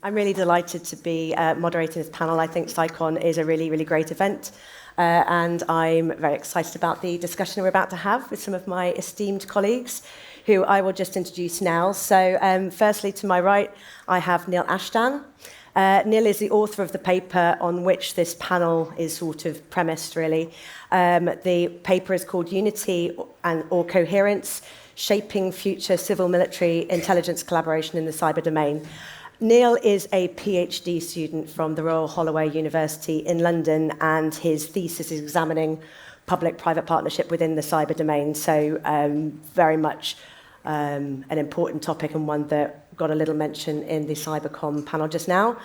I'm really delighted to be moderating this panel. I think CyCon is a really, really great event, and I'm very excited about the discussion we're about to have with some of my esteemed colleagues, who I will just introduce now. So firstly, to my right, I have Neil Ashdown. Neil is the author of the paper on which this panel is sort of premised, really. The paper is called Unity or Coherence, Shaping Future Civil-Military Intelligence Collaboration in the Cyber Domain. Neil is a PhD student from the Royal Holloway University in London, and his thesis is examining public-private partnership within the cyber domain. So very much an important topic, and one that got a little mention in the CyberCon panel just now.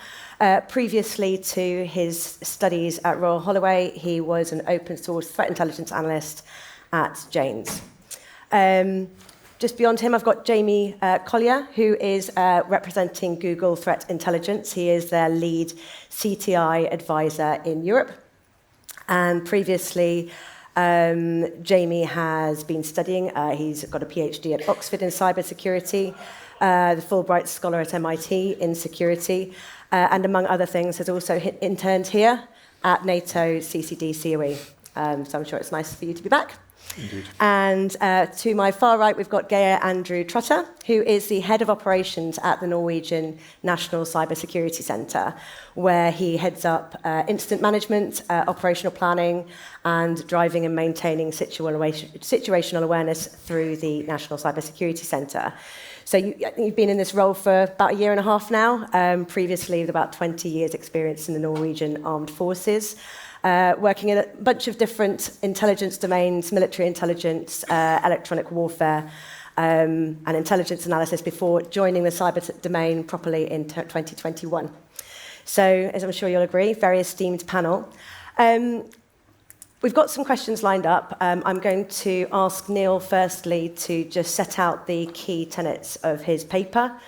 Previously to his studies at Royal Holloway, he was an open source threat intelligence analyst at Janes. Just beyond him, I've got Jamie Collier, who is representing Google Threat Intelligence. He is their lead CTI advisor in Europe. And previously, Jamie has been studying, he's got a PhD at Oxford in cybersecurity, the Fulbright Scholar at MIT in security, and among other things, has also interned here at NATO CCD COE. So I'm sure it's nice for you to be back. Indeed. And to my far right, we've got Geirr Trotter, who is the head of operations at the Norwegian National Cybersecurity Centre, where he heads up incident management, operational planning, and driving and maintaining situational awareness through the National Cybersecurity Centre. So you've been in this role for about a year and a half now, previously with about 20 years' experience in the Norwegian Armed Forces. Working in a bunch of different intelligence domains, military intelligence, electronic warfare, and intelligence analysis before joining the cyber domain properly in 2021. So, as I'm sure you'll agree, very esteemed panel. We've got some questions lined up. I'm going to ask Neil firstly to just set out the key tenets of his paper,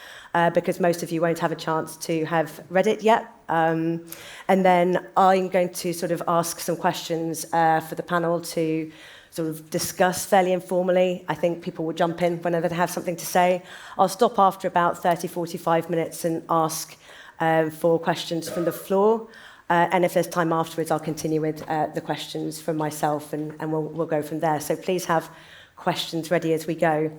because most of you won't have a chance to have read it yet. And then I'm going to sort of ask some questions for the panel to sort of discuss fairly informally. I think people will jump in whenever they have something to say. I'll stop after about 30, 45 minutes and ask for questions from the floor. And if there's time afterwards, I'll continue with the questions from myself, and we'll go from there. So please have questions ready as we go.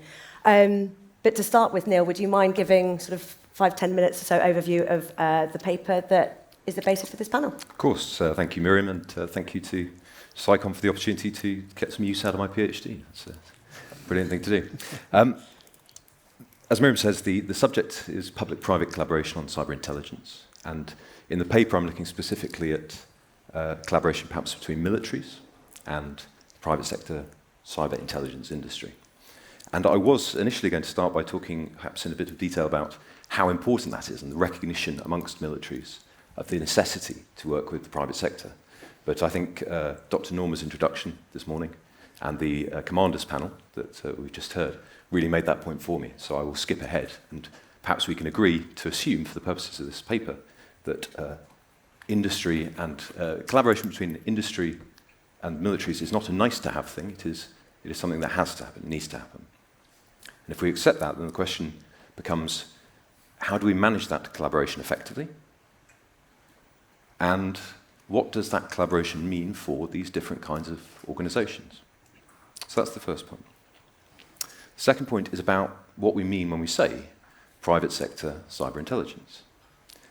But to start with, Neil, would you mind giving sort of 5-10 minutes or so overview of the paper that is the basis for this panel? Of course. Thank you, Miriam, and thank you to CyCon for the opportunity to get some use out of my PhD. That's a brilliant thing to do. As Miriam says, the subject is public-private collaboration on cyber intelligence. And in the paper, I'm looking specifically at collaboration perhaps between militaries and the private sector cyber intelligence industry. And I was initially going to start by talking perhaps in a bit of detail about how important that is and the recognition amongst militaries of the necessity to work with the private sector. But I think Dr. Norma's introduction this morning and the commanders panel that we've just heard really made that point for me. So I will skip ahead, and perhaps we can agree to assume for the purposes of this paper that industry and collaboration between industry and militaries is not a nice-to-have thing. It is something that has to happen, needs to happen. And if we accept that, then the question becomes, how do we manage that collaboration effectively? And what does that collaboration mean for these different kinds of organizations? So that's the first point. The second point is about what we mean when we say private sector cyber intelligence.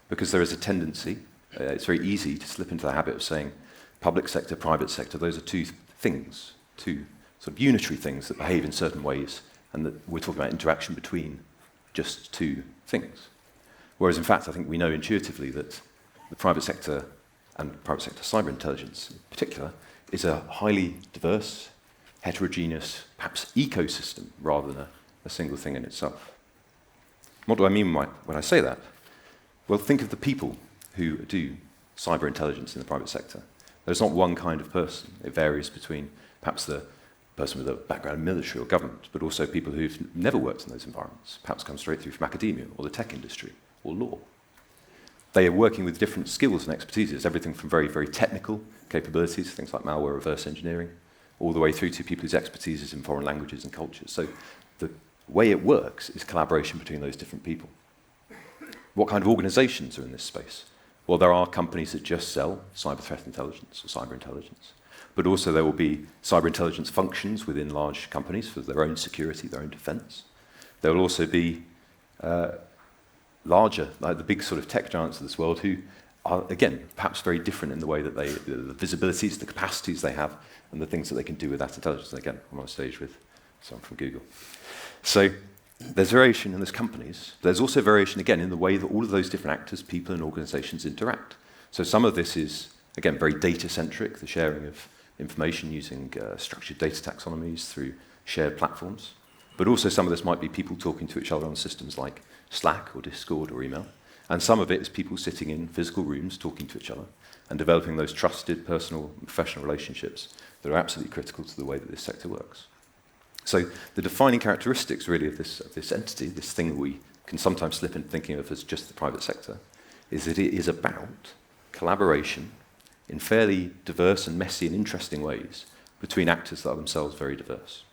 Because there is a tendency, it's very easy to slip into the habit of saying public sector, private sector, those are two things, two sort of unitary things that behave in certain ways, and that we're talking about interaction between just two things. Whereas in fact, I think we know intuitively that the private sector and private sector cyber intelligence in particular is a highly diverse, heterogeneous, perhaps ecosystem rather than a single thing in itself. What do I mean when I say that? Well, think of the people who do cyber intelligence in the private sector. There's not one kind of person. It varies between perhaps the person with a background in military or government, but also people who've never worked in those environments, perhaps come straight through from academia or the tech industry or law. They are working with different skills and expertises, everything from very, very technical capabilities, things like malware reverse engineering, all the way through to people whose expertise is in foreign languages and cultures. So the way it works is collaboration between those different people. What kind of organizations are in this space? Well, there are companies that just sell cyber threat intelligence or cyber intelligence. But also there will be cyber intelligence functions within large companies for their own security, their own defense. There will also be larger, like the big sort of tech giants of this world who are, again, perhaps very different in the way that the visibilities, the capacities they have, and the things that they can do with that intelligence. And again, I'm on stage with someone from Google. So there's variation in those companies. There's also variation, again, in the way that all of those different actors, people and organizations interact. So some of this is, again, very data-centric, the sharing of information using structured data taxonomies through shared platforms. But also some of this might be people talking to each other on systems like Slack or Discord or email. And some of it is people sitting in physical rooms talking to each other and developing those trusted personal and professional relationships that are absolutely critical to the way that this sector works. So the defining characteristics really of this entity, this thing we can sometimes slip into thinking of as just the private sector, is that it is about collaboration in fairly diverse and messy and interesting ways between actors that are themselves very diverse.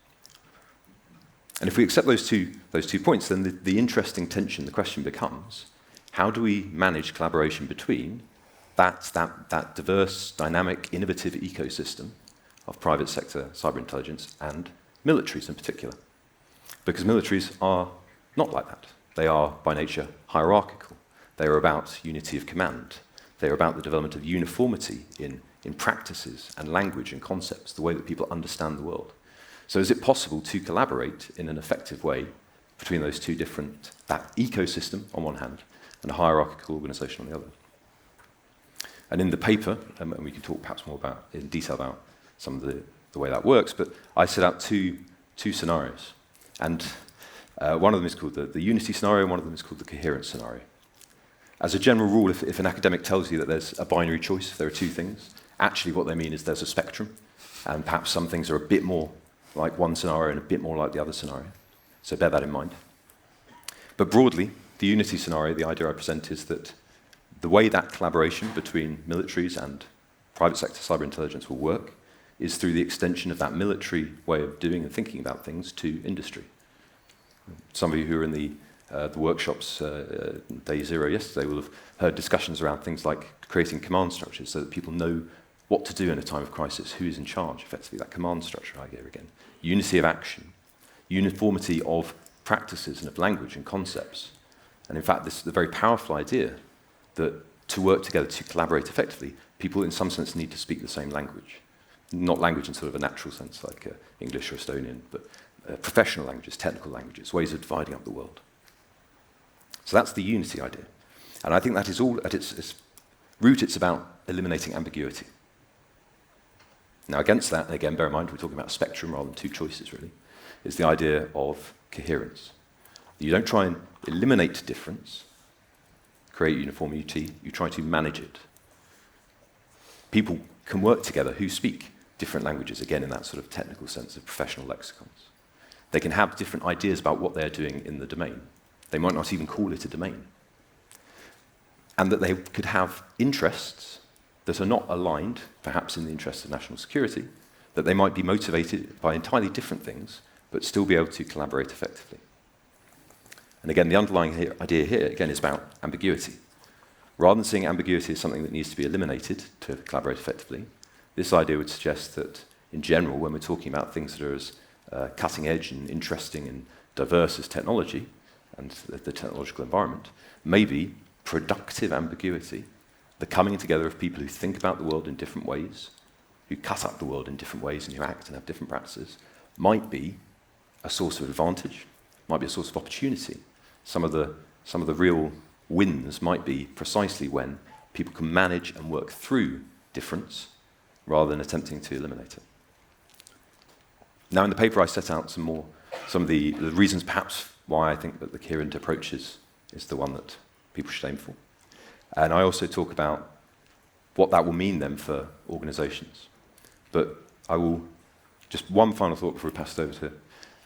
And if we accept those two points, then the interesting tension, the question becomes, how do we manage collaboration between that diverse, dynamic, innovative ecosystem of private sector cyber intelligence and militaries in particular? Because militaries are not like that. They are, by nature, hierarchical. They are about unity of command. They are about the development of uniformity in practices and language and concepts, the way that people understand the world. So is it possible to collaborate in an effective way between those two different, that ecosystem on one hand and a hierarchical organization on the other? And in the paper, and we can talk perhaps more about in detail about some of the way that works, but I set out two scenarios. And one of them is called the unity scenario, and one of them is called the coherence scenario. As a general rule, if an academic tells you that there's a binary choice, there are two things, actually what they mean is there's a spectrum, and perhaps some things are a bit more like one scenario and a bit more like the other scenario. So bear that in mind. But broadly, the unity scenario, the idea I present is that the way that collaboration between militaries and private sector cyber intelligence will work is through the extension of that military way of doing and thinking about things to industry. Some of you who are in the workshops day zero yesterday will have heard discussions around things like creating command structures so that people know what to do in a time of crisis, who is in charge, effectively, that command structure idea again. Unity of action, uniformity of practices and of language and concepts. And in fact, this is a very powerful idea that to work together, to collaborate effectively, people in some sense need to speak the same language. Not language in sort of a natural sense like English or Estonian, but professional languages, technical languages, ways of dividing up the world. So that's the unity idea. And I think that is all, at its root, it's about eliminating ambiguity. Now against that, and again, bear in mind, we're talking about a spectrum rather than two choices really, is the idea of coherence. You don't try and eliminate difference, create uniformity, you try to manage it. People can work together who speak different languages, again in that sort of technical sense of professional lexicons. They can have different ideas about what they're doing in the domain. They might not even call it a domain. And that they could have interests that are not aligned, perhaps in the interests of national security, that they might be motivated by entirely different things, but still be able to collaborate effectively. And again, the underlying idea here, again, is about ambiguity. Rather than seeing ambiguity as something that needs to be eliminated to collaborate effectively, this idea would suggest that, in general, when we're talking about things that are as cutting edge and interesting and diverse as technology and the technological environment, maybe productive ambiguity, the coming together of people who think about the world in different ways, who cut up the world in different ways and who act and have different practices, might be a source of advantage, might be a source of opportunity. Some of the real wins might be precisely when people can manage and work through difference rather than attempting to eliminate it. Now in the paper I set out some of the reasons perhaps why I think that the coherent approach is the one that people should aim for. And I also talk about what that will mean then for organizations. But I will, just one final thought before we pass it over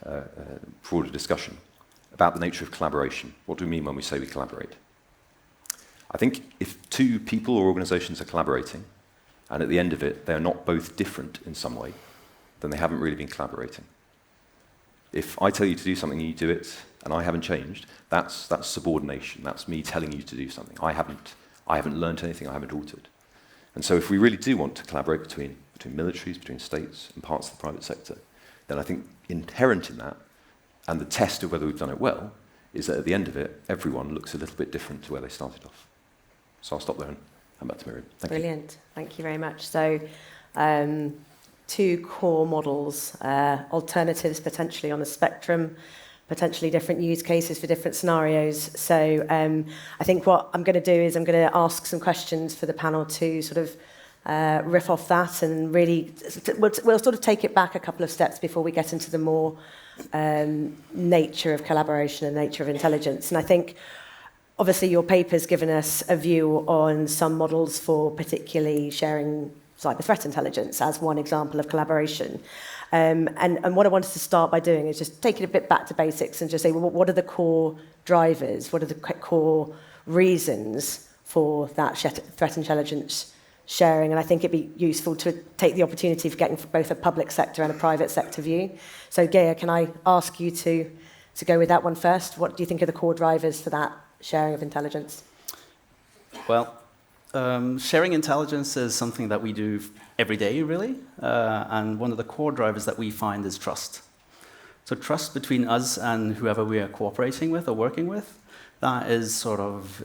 to broader discussion about the nature of collaboration. What do we mean when we say we collaborate? I think if two people or organizations are collaborating, and at the end of it they are not both different in some way, then they haven't really been collaborating. If I tell you to do something and you do it and I haven't changed, that's subordination. That's me telling you to do something. I haven't learned anything. I haven't altered. And so if we really do want to collaborate between militaries, between states and parts of the private sector, then I think inherent in that, and the test of whether we've done it well, is that at the end of it, everyone looks a little bit different to where they started off. So I'll stop there and hand back to Miriam. Thank you. Brilliant. Thank you very much. So, two core models, alternatives potentially on a spectrum, potentially different use cases for different scenarios. So I think what I'm going to do is I'm going to ask some questions for the panel to sort of riff off that, and really we'll sort of take it back a couple of steps before we get into the more nature of collaboration and nature of intelligence. And I think obviously your paper's given us a view on some models for particularly sharing cyber threat intelligence as one example of collaboration. And what I wanted to start by doing is just take it a bit back to basics and just say, well, what are the core drivers? What are the core reasons for that threat intelligence sharing? And I think it'd be useful to take the opportunity of getting both a public sector and a private sector view. So Geirr, can I ask you to go with that one first? What do you think are the core drivers for that sharing of intelligence? Well, sharing intelligence is something that we do every day, really. And one of the core drivers that we find is trust. So trust between us and whoever we are cooperating with or working with, that is sort of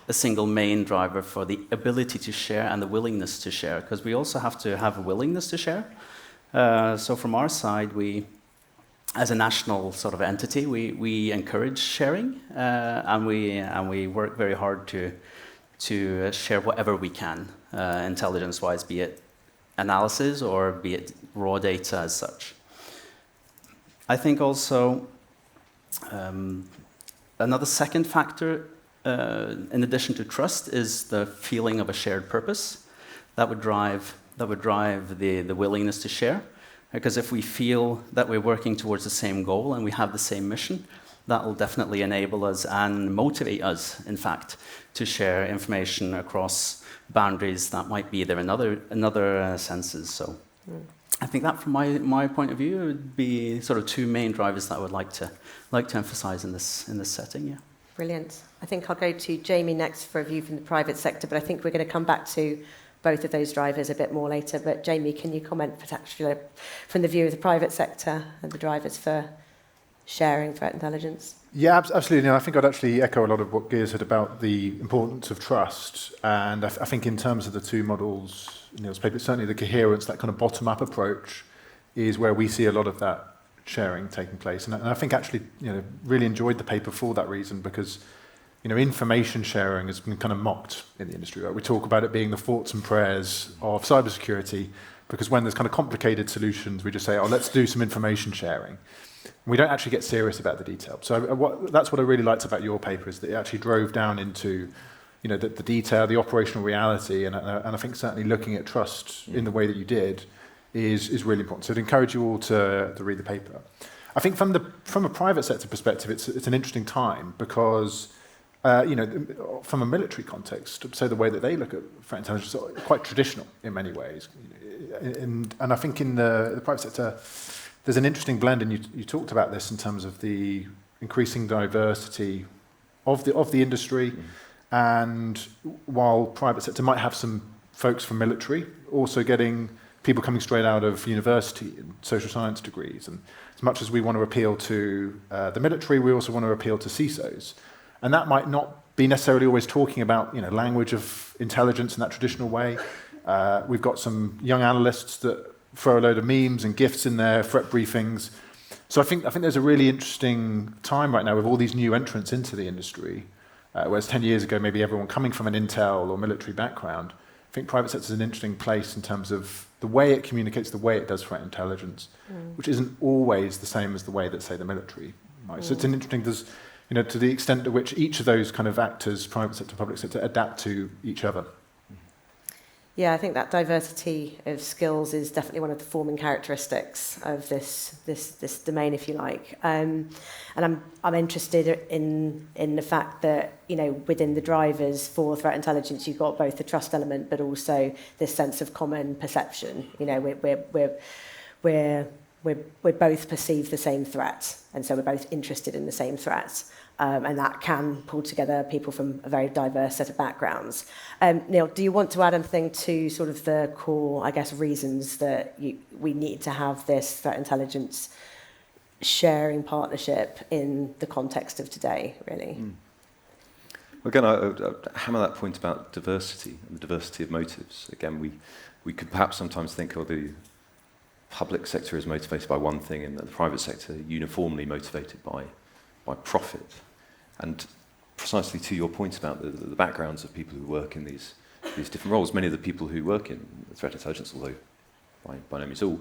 a single main driver for the ability to share and the willingness to share, because we also have to have a willingness to share. So from our side, we, as a national sort of entity, we encourage sharing, and we work very hard to share whatever we can, intelligence-wise, be it analysis or be it raw data as such. I think also another second factor, in addition to trust, is the feeling of a shared purpose that would drive the willingness to share. Because if we feel that we're working towards the same goal and we have the same mission, that will definitely enable us and motivate us, in fact, to share information across boundaries that might be there in other senses. So I think that, from my point of view, would be sort of two main drivers that I would like to emphasize in this setting. Yeah. Brilliant. I think I'll go to Jamie next for a view from the private sector, but I think we're going to come back to both of those drivers a bit more later. But Jamie, can you comment particularly from the view of the private sector and the drivers for sharing threat intelligence? Yeah, absolutely. No, I think I'd actually echo a lot of what Geirr said about the importance of trust. And I think in terms of the two models, Neil's paper, certainly the coherence, that kind of bottom-up approach, is where we see a lot of that sharing taking place. And I think actually, really enjoyed the paper for that reason, because information sharing has been kind of mocked in the industry. Right? We talk about it being the thoughts and prayers of cybersecurity, because when there's kind of complicated solutions, we just say, oh, let's do some information sharing. We don't actually get serious about the detail. So that's what I really liked about your paper, is that it actually drove down into the detail, the operational reality, and I think certainly looking at trust in the way that you did is really important. So I'd encourage you all to read the paper. I think from a private sector perspective, it's an interesting time, because from a military context, so the way that they look at threat intelligence is quite traditional in many ways. And I think in the private sector, there's an interesting blend, and you talked about this in terms of the increasing diversity of the industry. And while private sector might have some folks from military, also getting people coming straight out of university and social science degrees. And as much as we want to appeal to the military, we also want to appeal to CISOs. And that might not be necessarily always talking about language of intelligence in that traditional way. We've got some young analysts that throw a load of memes and GIFs in their threat briefings. So I think there's a really interesting time right now with all these new entrants into the industry, whereas 10 years ago maybe everyone coming from an intel or military background. I think private sector is an interesting place in terms of the way it communicates, the way it does threat intelligence, which isn't always the same as the way that, say, the military might. So it's an interesting, to the extent to which each of those kind of actors, private sector, public sector, adapt to each other. Yeah, I think that diversity of skills is definitely one of the forming characteristics of this domain, if you like. And I'm interested in the fact that within the drivers for threat intelligence, you've got both the trust element, but also this sense of common perception. We're we both perceive the same threat, and so we're both interested in the same threats. And that can pull together people from a very diverse set of backgrounds. Neil, do you want to add anything to sort of the core, I guess, reasons that we need to have this threat intelligence sharing partnership in the context of today, really? Again, I hammer that point about diversity and the diversity of motives. Again, we could perhaps sometimes think, the public sector is motivated by one thing and the private sector uniformly motivated by profit. And precisely to your point about the backgrounds of people who work in these different roles, many of the people who work in threat intelligence, although by no means all,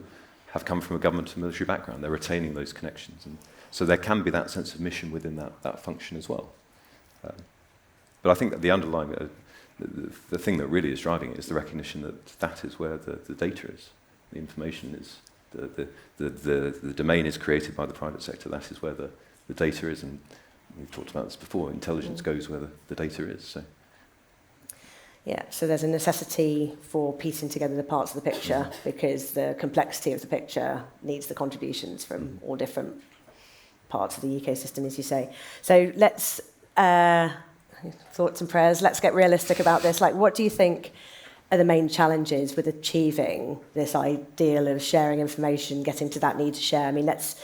have come from a government and military background. They're retaining those connections. And so there can be that sense of mission within that function as well. But I think that the underlying, the thing that really is driving it is the recognition that is where the data is. The information is, the domain is created by the private sector. That is where the data is, and we've talked about this before. Intelligence goes where the data is. So. Yeah, so there's a necessity for piecing together the parts of the picture because the complexity of the picture needs the contributions from all different parts of the ecosystem, as you say. So let's, thoughts and prayers, let's get realistic about this. Like, what do you think are the main challenges with achieving this ideal of sharing information, getting to that need to share? I mean, let's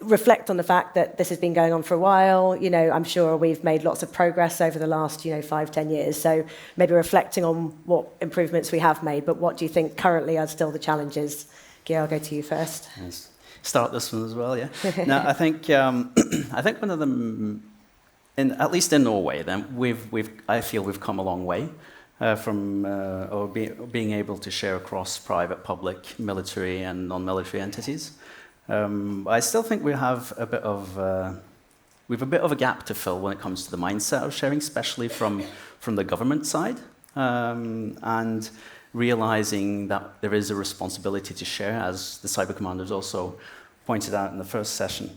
reflect on the fact that this has been going on for a while. You know, I'm sure we've made lots of progress over the last, 5-10 years. So maybe reflecting on what improvements we have made, but what do you think currently are still the challenges? Geirr, I'll go to you first. Yes. Start this one as well, yeah. No, I think one of them, at least in Norway, then I feel we've come a long way from being able to share across private, public, military, and non-military entities. I still think we have a bit of a gap to fill when it comes to the mindset of sharing, especially from the government side, and realizing that there is a responsibility to share, as the cyber commanders also pointed out in the first session.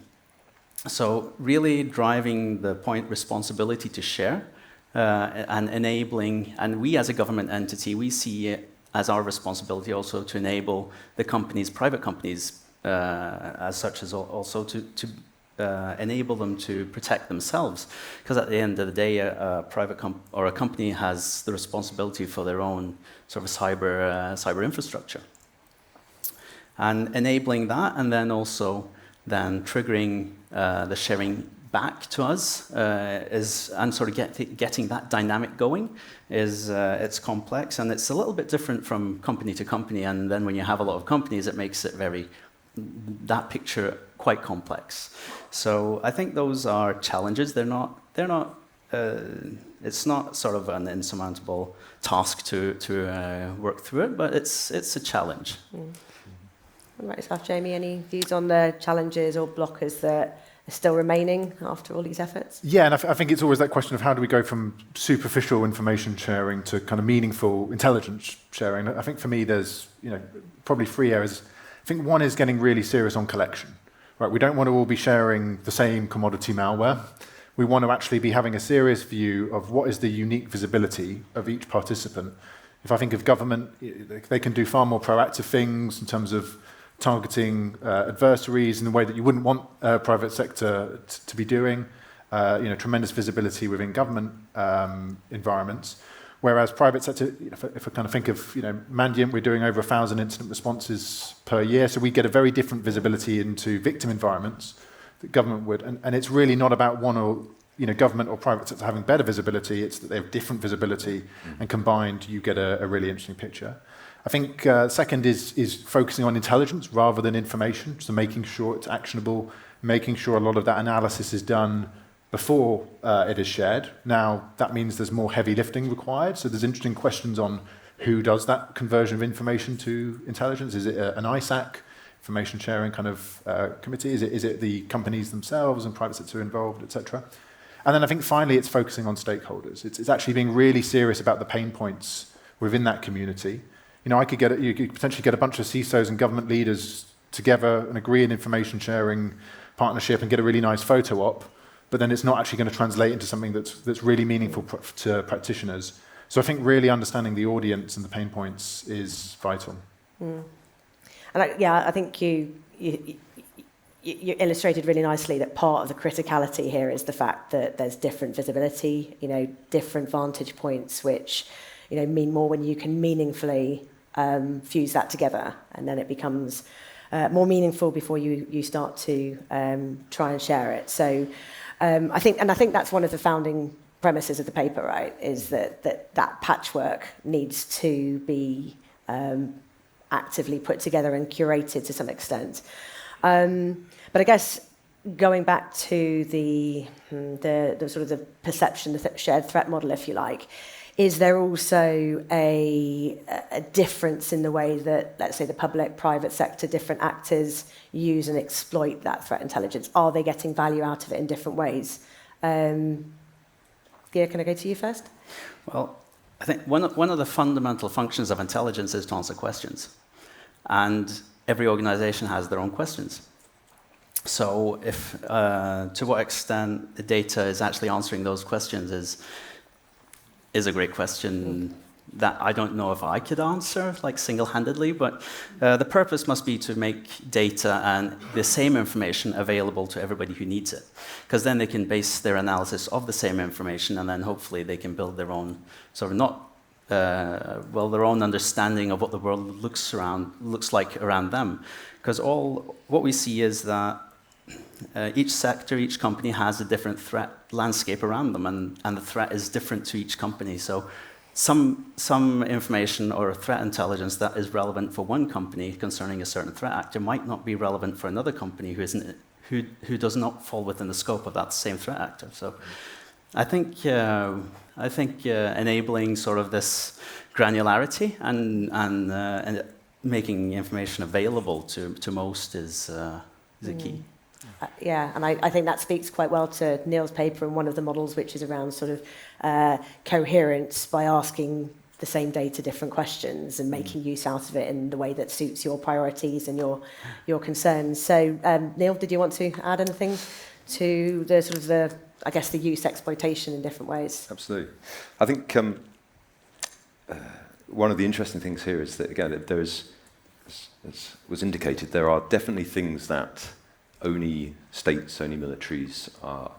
So really driving the point responsibility to share and enabling, and we as a government entity, we see it as our responsibility also to enable the companies, private companies, as such as also to enable them to protect themselves, because at the end of the day, a private or a company has the responsibility for their own sort of cyber infrastructure, and enabling that, and then also triggering the sharing back to us and sort of getting that dynamic going is it's complex, and it's a little bit different from company to company, and then when you have a lot of companies, it makes it that picture quite complex. So I think those are challenges. They're not. It's not sort of an insurmountable task to work through it, but it's a challenge. Right, so Jamie, any views on the challenges or blockers that are still remaining after all these efforts? Yeah, and I think it's always that question of how do we go from superficial information sharing to kind of meaningful intelligence sharing. I think for me, there's probably 3 areas. I think one is getting really serious on collection. Right, we don't want to all be sharing the same commodity malware. We want to actually be having a serious view of what is the unique visibility of each participant. If I think of government, they can do far more proactive things in terms of targeting adversaries in a way that you wouldn't want private sector to be doing. Tremendous visibility within government environments. Whereas private sector, if I kind of think of, Mandiant, we're doing over 1,000 incident responses per year, so we get a very different visibility into victim environments that government would, and it's really not about one or, government or private sector having better visibility, it's that they have different visibility, and combined you get a really interesting picture. I think second is focusing on intelligence rather than information, so making sure it's actionable, making sure a lot of that analysis is done before it is shared. Now, that means there's more heavy lifting required, so there's interesting questions on who does that conversion of information to intelligence. Is it an ISAC, information sharing kind of committee? Is it the companies themselves and private sector involved, etc.? And then I think finally it's focusing on stakeholders. It's actually being really serious about the pain points within that community. You could potentially get a bunch of CISOs and government leaders together and agree an information sharing partnership and get a really nice photo op, but then it's not actually going to translate into something that's really meaningful to practitioners. So I think really understanding the audience and the pain points is vital. And I think you illustrated really nicely that part of the criticality here is the fact that there's different visibility, different vantage points, which, mean more when you can meaningfully fuse that together, and then it becomes more meaningful before you start to try and share it. So I think that's one of the founding premises of the paper, right? Is that patchwork needs to be actively put together and curated to some extent. But I guess going back to the sort of the perception, the shared threat model, if you like, is there also a difference in the way that, let's say, the public, private sector, different actors use and exploit that threat intelligence? Are they getting value out of it in different ways? Geirr, can I go to you first? Well, I think one of the fundamental functions of intelligence is to answer questions. And every organization has their own questions. So if, to what extent the data is actually answering those questions is a great question that I don't know if I could answer, like single-handedly, but the purpose must be to make data and the same information available to everybody who needs it. Because then they can base their analysis of the same information, and then hopefully they can build their own, sort of their own understanding of what the world looks like around them. Because what we see is that each sector, each company has a different threat landscape around them, and the threat is different to each company. So some information or threat intelligence that is relevant for one company concerning a certain threat actor might not be relevant for another company who does not fall within the scope of that same threat actor. So I think enabling sort of this granularity and making information available to most is a key. And I think that speaks quite well to Neil's paper and one of the models, which is around sort of coherence by asking the same data different questions and making use out of it in the way that suits your priorities and your concerns. So, Neil, did you want to add anything to the sort of the use exploitation in different ways? Absolutely. I think one of the interesting things here is that, again, there is, as was indicated, there are definitely things that only states, only militaries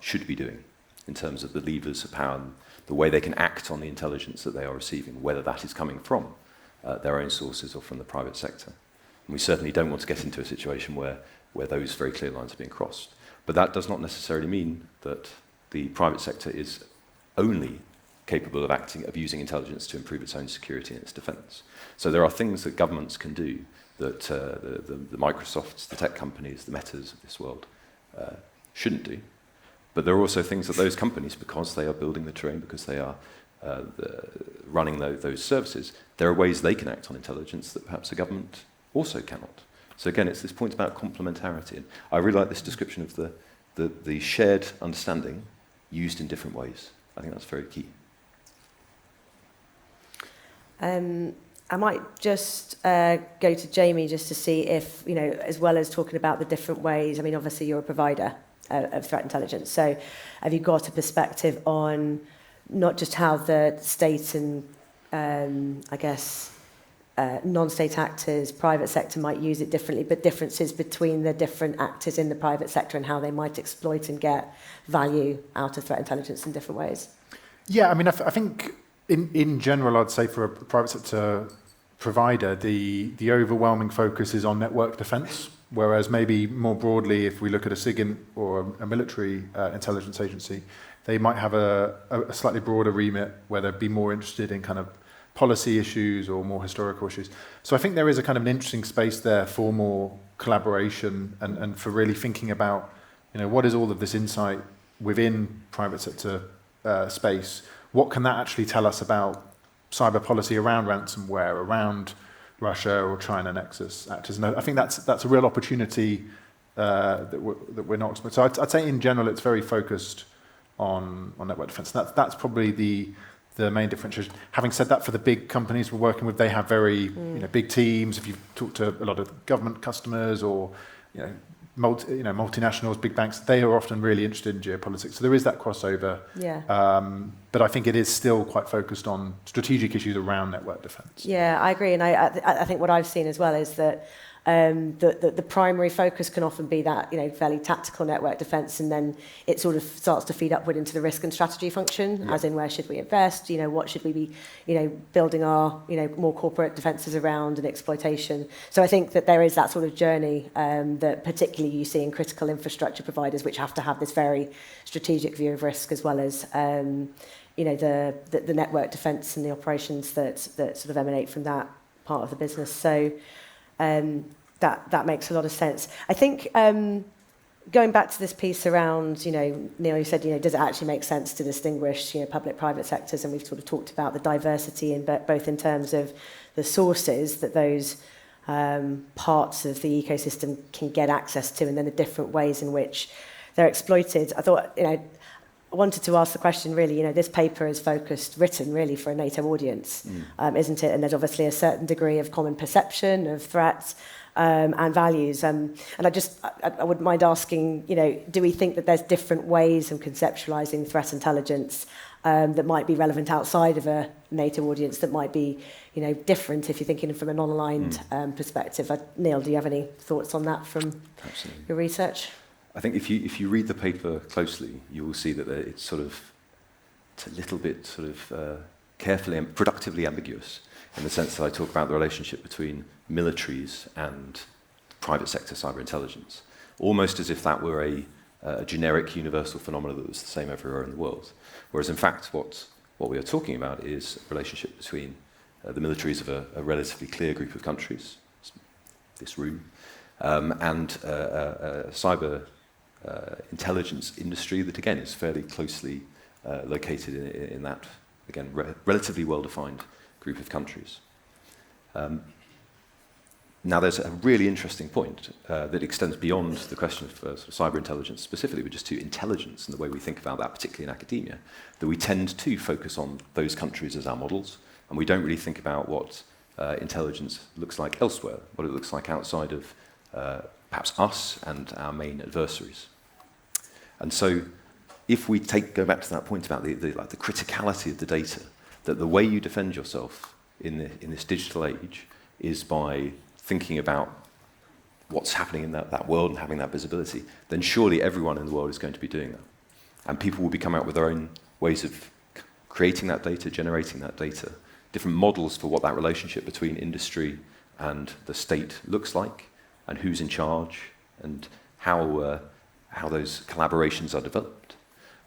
should be doing in terms of the levers of power and the way they can act on the intelligence that they are receiving, whether that is coming from their own sources or from the private sector. And we certainly don't want to get into a situation where those very clear lines are being crossed. But that does not necessarily mean that the private sector is only capable of using intelligence to improve its own security and its defense. So there are things that governments can do that the Microsofts, the tech companies, the Metas of this world shouldn't do. But there are also things that those companies, because they are building the terrain, because they are running those services, there are ways they can act on intelligence that perhaps a government also cannot. So again, it's this point about complementarity. And I really like this description of the shared understanding used in different ways. I think that's very key. I might just go to Jamie just to see if, as well as talking about the different ways, I mean, obviously you're a provider of threat intelligence. So have you got a perspective on not just how the state and, non-state actors, private sector might use it differently, but differences between the different actors in the private sector and how they might exploit and get value out of threat intelligence in different ways? Yeah, I mean, I think in general, I'd say for a private sector provider, the overwhelming focus is on network defense, whereas maybe more broadly, if we look at a SIGINT or a military intelligence agency, they might have a slightly broader remit where they'd be more interested in kind of policy issues or more historical issues. So I think there is a kind of an interesting space there for more collaboration and for really thinking about, what is all of this insight within private sector space? What can that actually tell us about cyber policy around ransomware, around Russia or China Nexus actors? And I think that's a real opportunity that we're not exploring. So I'd say in general it's very focused on network defense. That's probably the main differentiation. Having said that, for the big companies we're working with, they have very big teams. If you talk to a lot of government customers or multinationals, big banks, they are often really interested in geopolitics. So there is that crossover. Yeah. But I think it is still quite focused on strategic issues around network defense. Yeah, I agree. And I think what I've seen as well is that the primary focus can often be that, fairly tactical network defense, and then it sort of starts to feed upward into the risk and strategy function, as in where should we invest, what should we be, building our, more corporate defenses around, and exploitation. So I think that there is that sort of journey that particularly you see in critical infrastructure providers, which have to have this very strategic view of risk, as well as the network defence and the operations that sort of emanate from that part of the business. So that makes a lot of sense. I think going back to this piece around, Neil, you said, does it actually make sense to distinguish, public-private sectors? And we've sort of talked about the diversity in both in terms of the sources that those parts of the ecosystem can get access to, and then the different ways in which they're exploited. I thought, I wanted to ask the question, really, this paper is written really for a NATO audience, isn't it? And there's obviously a certain degree of common perception of threats and values. And I wouldn't mind asking, do we think that there's different ways of conceptualizing threat intelligence that might be relevant outside of a NATO audience, that might be, different if you're thinking from a non-aligned perspective? Neil, do you have any thoughts on that from your research? I think if you read the paper closely, you will see that it's a little bit carefully and productively ambiguous, in the sense that I talk about the relationship between militaries and private sector cyber intelligence, almost as if that were a generic universal phenomenon that was the same everywhere in the world. Whereas in fact what we are talking about is a relationship between the militaries of a relatively clear group of countries, this room, and cyber intelligence industry that, again, is fairly closely located in that, again, relatively well-defined group of countries. Now, there's a really interesting point that extends beyond the question of sort of cyber intelligence specifically, but just to intelligence and the way we think about that, particularly in academia, that we tend to focus on those countries as our models, and we don't really think about what intelligence looks like elsewhere, what it looks like outside of perhaps us and our main adversaries. And so if we go back to that point about the criticality of the data, that the way you defend yourself in this digital age is by thinking about what's happening in that world and having that visibility, then surely everyone in the world is going to be doing that. And people will be coming out with their own ways of creating that data, generating that data, different models for what that relationship between industry and the state looks like, and who's in charge, and how those collaborations are developed,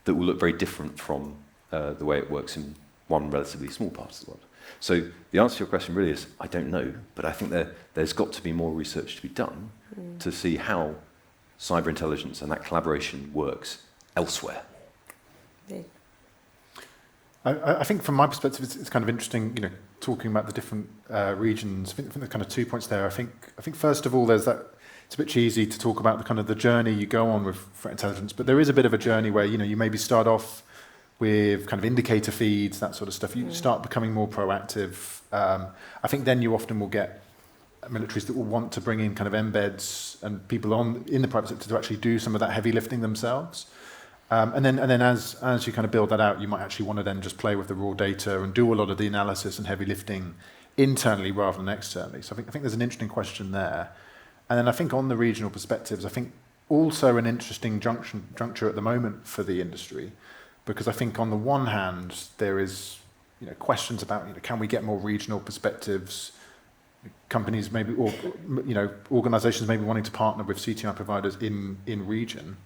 that will look very different from the way it works in one relatively small part of the world. So the answer to your question really is, I don't know, but I think there's got to be more research to be done to see how cyber intelligence and that collaboration works elsewhere. Yeah. I think from my perspective, it's kind of interesting, talking about the different regions. I think there's kind of 2 points there. I think first of all, there's that. It's a bit cheesy to talk about the kind of the journey you go on with threat intelligence, but there is a bit of a journey where you maybe start off with kind of indicator feeds, that sort of stuff. You start becoming more proactive. I think then you often will get militaries that will want to bring in kind of embeds and people in the private sector to actually do some of that heavy lifting themselves. And then as you kind of build that out, you might actually want to then just play with the raw data and do a lot of the analysis and heavy lifting internally rather than externally. So I think there's an interesting question there. And then I think on the regional perspectives, I think also an interesting juncture at the moment for the industry, because I think on the one hand, there is questions about can we get more regional perspectives, companies maybe, or organizations maybe wanting to partner with CTI providers in region,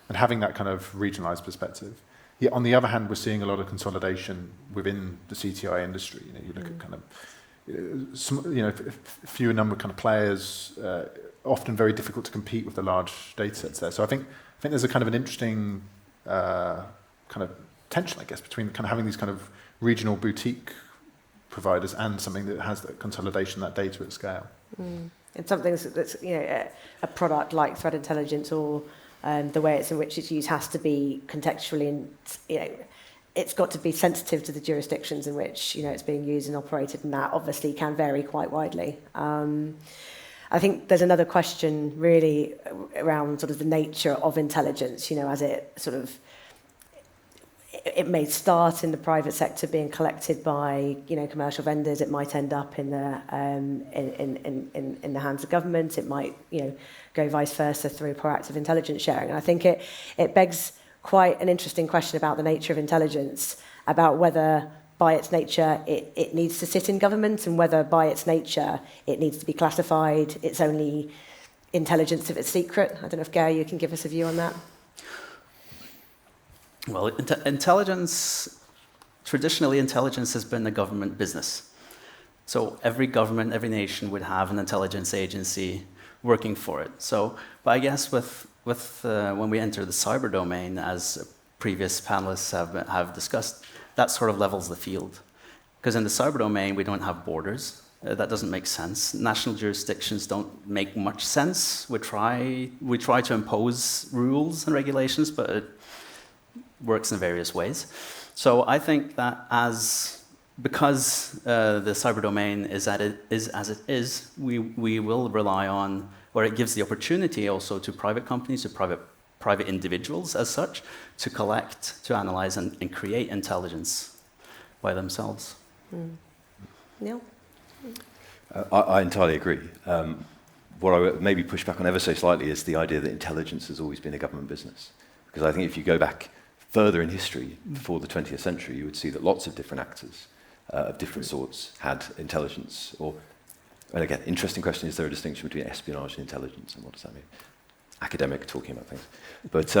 and having that kind of regionalized perspective. Yet on the other hand, we're seeing a lot of consolidation within the CTI industry. You look at kind of fewer number of kind of players, often very difficult to compete with the large data sets there. So I think there's a kind of an interesting kind of tension, I guess, between kind of having these kind of regional boutique providers and something that has that consolidation, that data at scale. And something that's a product like threat intelligence, or the way in which it's used has to be contextually, and it's got to be sensitive to the jurisdictions in which it's being used and operated, and that obviously can vary quite widely. I think there's another question really around sort of the nature of intelligence, as it sort of it may start in the private sector being collected by commercial vendors. It might end up in the in the hands of government. It might go vice versa through proactive intelligence sharing. And I think it begs quite an interesting question about the nature of intelligence, about whether by its nature it needs to sit in government, and whether by its nature it needs to be classified. It's only intelligence if it's secret. I don't know if Geirr, you can give us a view on that. Well, traditionally intelligence has been a government business. So every government, every nation would have an intelligence agency working for it. So, but I guess when we enter the cyber domain, as previous panelists have discussed, that sort of levels the field. Because in the cyber domain, we don't have borders. That doesn't make sense. National jurisdictions don't make much sense. We try to impose rules and regulations, but it works in various ways. So I think that because the cyber domain is as it is, we will rely on, or it gives the opportunity also to private companies, to private individuals as such, to collect, to analyze, and create intelligence by themselves. Neil? I entirely agree. What I would maybe push back on ever so slightly is the idea that intelligence has always been a government business. Because I think if you go back further in history, before the 20th century, you would see that lots of different actors of different sorts had intelligence. And again, interesting question, is there a distinction between espionage and intelligence, and what does that mean? Academic talking about things. But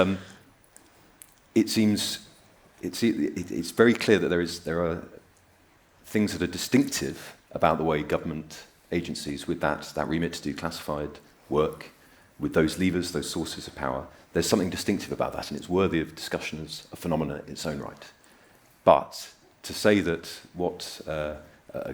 it seems, it's very clear that there are things that are distinctive about the way government agencies with that remit to do classified work, with those levers, those sources of power, there's something distinctive about that, and it's worthy of discussion as a phenomenon in its own right. But to say that what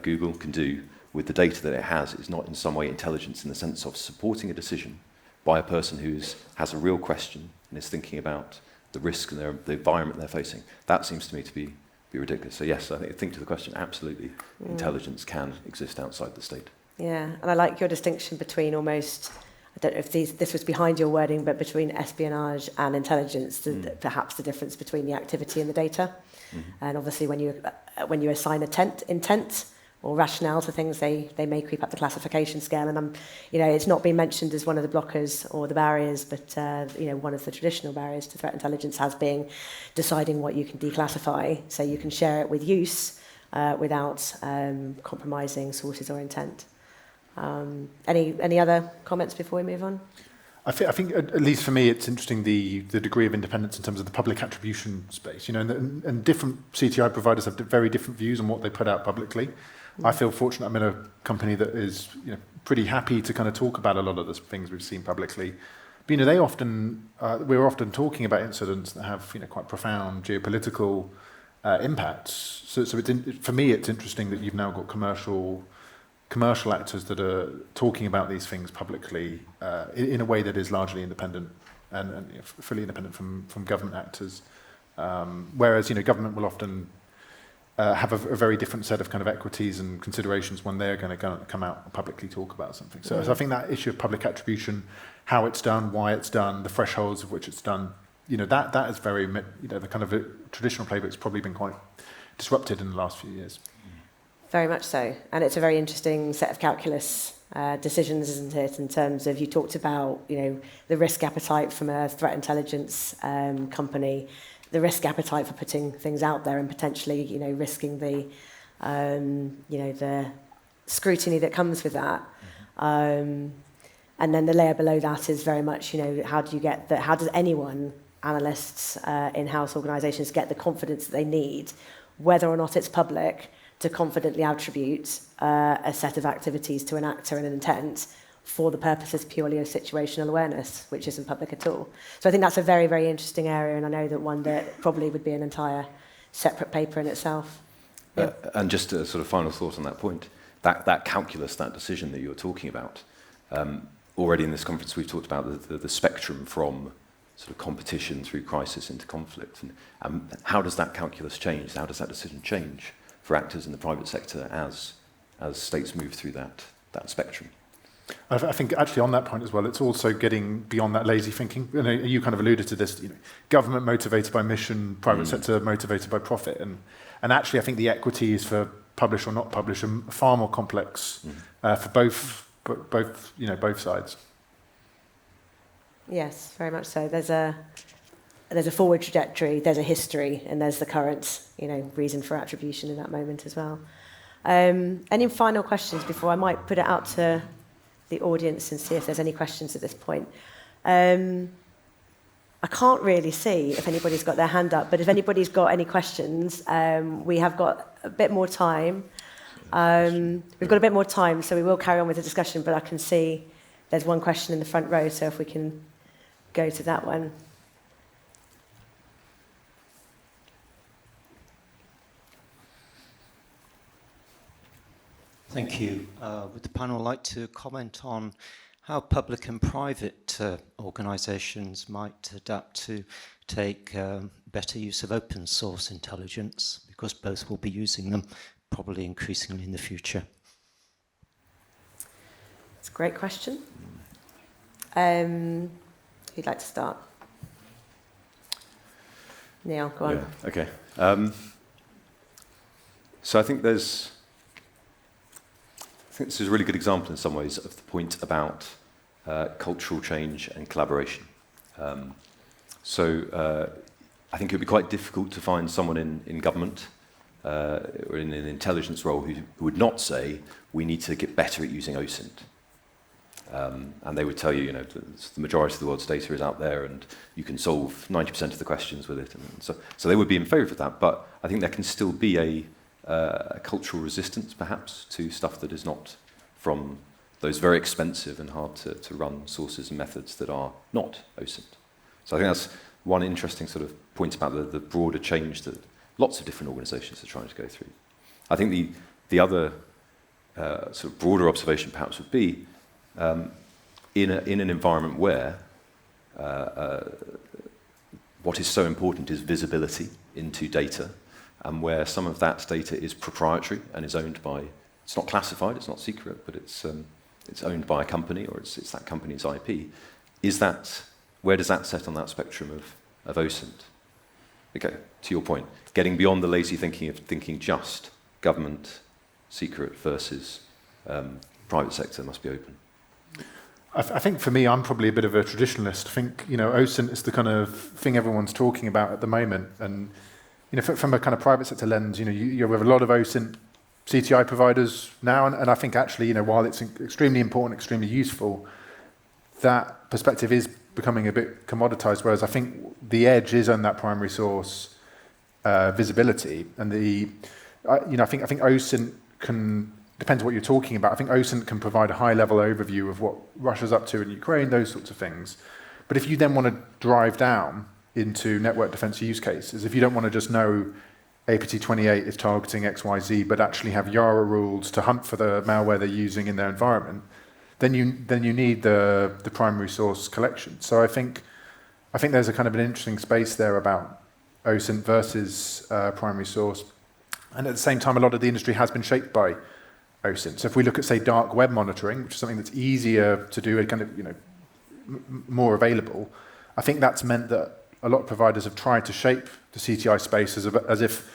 Google can do with the data that it has is not in some way intelligence in the sense of supporting a decision by a person who has a real question and is thinking about the risk and the environment they're facing, that seems to me to be ridiculous. So yes, I think to the question, absolutely, intelligence can exist outside the state. Yeah, and I like your distinction between almost, I don't know if this was behind your wording, but between espionage and intelligence, perhaps the difference between the activity and the data. And obviously when you assign intent or rationale to things, they may creep up the classification scale. And it's not been mentioned as one of the blockers or the barriers, but one of the traditional barriers to threat intelligence has been deciding what you can declassify, so you can share it with use without compromising sources or intent. Any other comments before we move on? I think, at least for me, it's interesting the degree of independence in terms of the public attribution space. And different CTI providers have very different views on what they put out publicly. I feel fortunate I'm in a company that is pretty happy to kind of talk about a lot of the things we've seen publicly. But we're often talking about incidents that have quite profound geopolitical impacts. So for me, it's interesting that you've now got commercial actors that are talking about these things publicly in a way that is largely independent and fully independent from government actors. Whereas government will often have a very different set of kind of equities and considerations when they're going to come out and publicly talk about something. So I think that issue of public attribution, how it's done, why it's done, the thresholds of which it's done, that is very, the kind of traditional playbook's probably been quite disrupted in the last few years. Very much so. And it's a very interesting set of calculus decisions, isn't it, in terms of, you talked about, the risk appetite from a threat intelligence company, the risk appetite for putting things out there and potentially, risking the, the scrutiny that comes with that. And then the layer below that is very much, how does anyone, analysts, in-house organisations, get the confidence that they need, whether or not it's public, to confidently attribute a set of activities to an actor and an intent for the purposes purely of situational awareness, which isn't public at all. So I think that's a very, very interesting area, and I know that one that probably would be an entire separate paper in itself. Yeah. And just a sort of final thought on that point, that calculus, that decision that you're talking about, already in this conference we've talked about the spectrum from sort of competition through crisis into conflict. And how does that calculus change? How does that decision change for actors in the private sector as states move through that spectrum? I think actually on that point as well, it's also getting beyond that lazy thinking. You know, you kind of alluded to this, you know, government motivated by mission, private sector motivated by profit. And actually I think the equities for publish or not publish are far more complex for both sides. Yes, very much so. There's a forward trajectory, there's a history, and there's the current, reason for attribution in that moment as well. Any final questions before I might put it out to the audience and see if there's any questions at this point? I can't really see if anybody's got their hand up, but if anybody's got any questions, we have got a bit more time. We've got a bit more time, so we will carry on with the discussion, but I can see there's one question in the front row, so if we can go to that one. Thank you. Would the panel like to comment on how public and private organisations might adapt to take better use of open source intelligence, because both will be using them probably increasingly in the future? It's a great question. Who'd like to start? Neil, go on. Yeah, okay. So I think this is a really good example in some ways of the point about cultural change and collaboration. So I think it would be quite difficult to find someone in government or in an intelligence role who would not say, we need to get better at using OSINT. And they would tell you, the majority of the world's data is out there and you can solve 90% of the questions with it. And so they would be in favour of that, but I think there can still be a cultural resistance, perhaps, to stuff that is not from those very expensive and hard to run sources and methods that are not OSINT. So I think that's one interesting sort of point about the broader change that lots of different organisations are trying to go through. I think the other sort of broader observation perhaps would be in an environment where what is so important is visibility into data, and where some of that data is proprietary and is owned by, it's not classified, it's not secret, but it's owned by a company, or it's that company's IP. Where does that set on that spectrum of OSINT? Okay, to your point, getting beyond the lazy thinking of thinking just government secret versus private sector must be open. I think for me, I'm probably a bit of a traditionalist. I think, OSINT is the kind of thing everyone's talking about at the moment. And, from a kind of private sector lens, you have a lot of OSINT CTI providers now. And I think actually, while it's extremely important, extremely useful, that perspective is becoming a bit commoditized. Whereas I think the edge is on that primary source visibility. And I think OSINT can, depends on what you're talking about. I think OSINT can provide a high-level overview of what Russia's up to in Ukraine, those sorts of things. But if you then want to drive down into network defense use cases, if you don't want to just know APT28 is targeting XYZ, but actually have Yara rules to hunt for the malware they're using in their environment, then you need the primary source collection. So I think there's a kind of an interesting space there about OSINT versus primary source. And at the same time, a lot of the industry has been shaped by OSINT. So if we look at, say, dark web monitoring, which is something that's easier to do and kind of, more available, I think that's meant that a lot of providers have tried to shape the CTI space as if,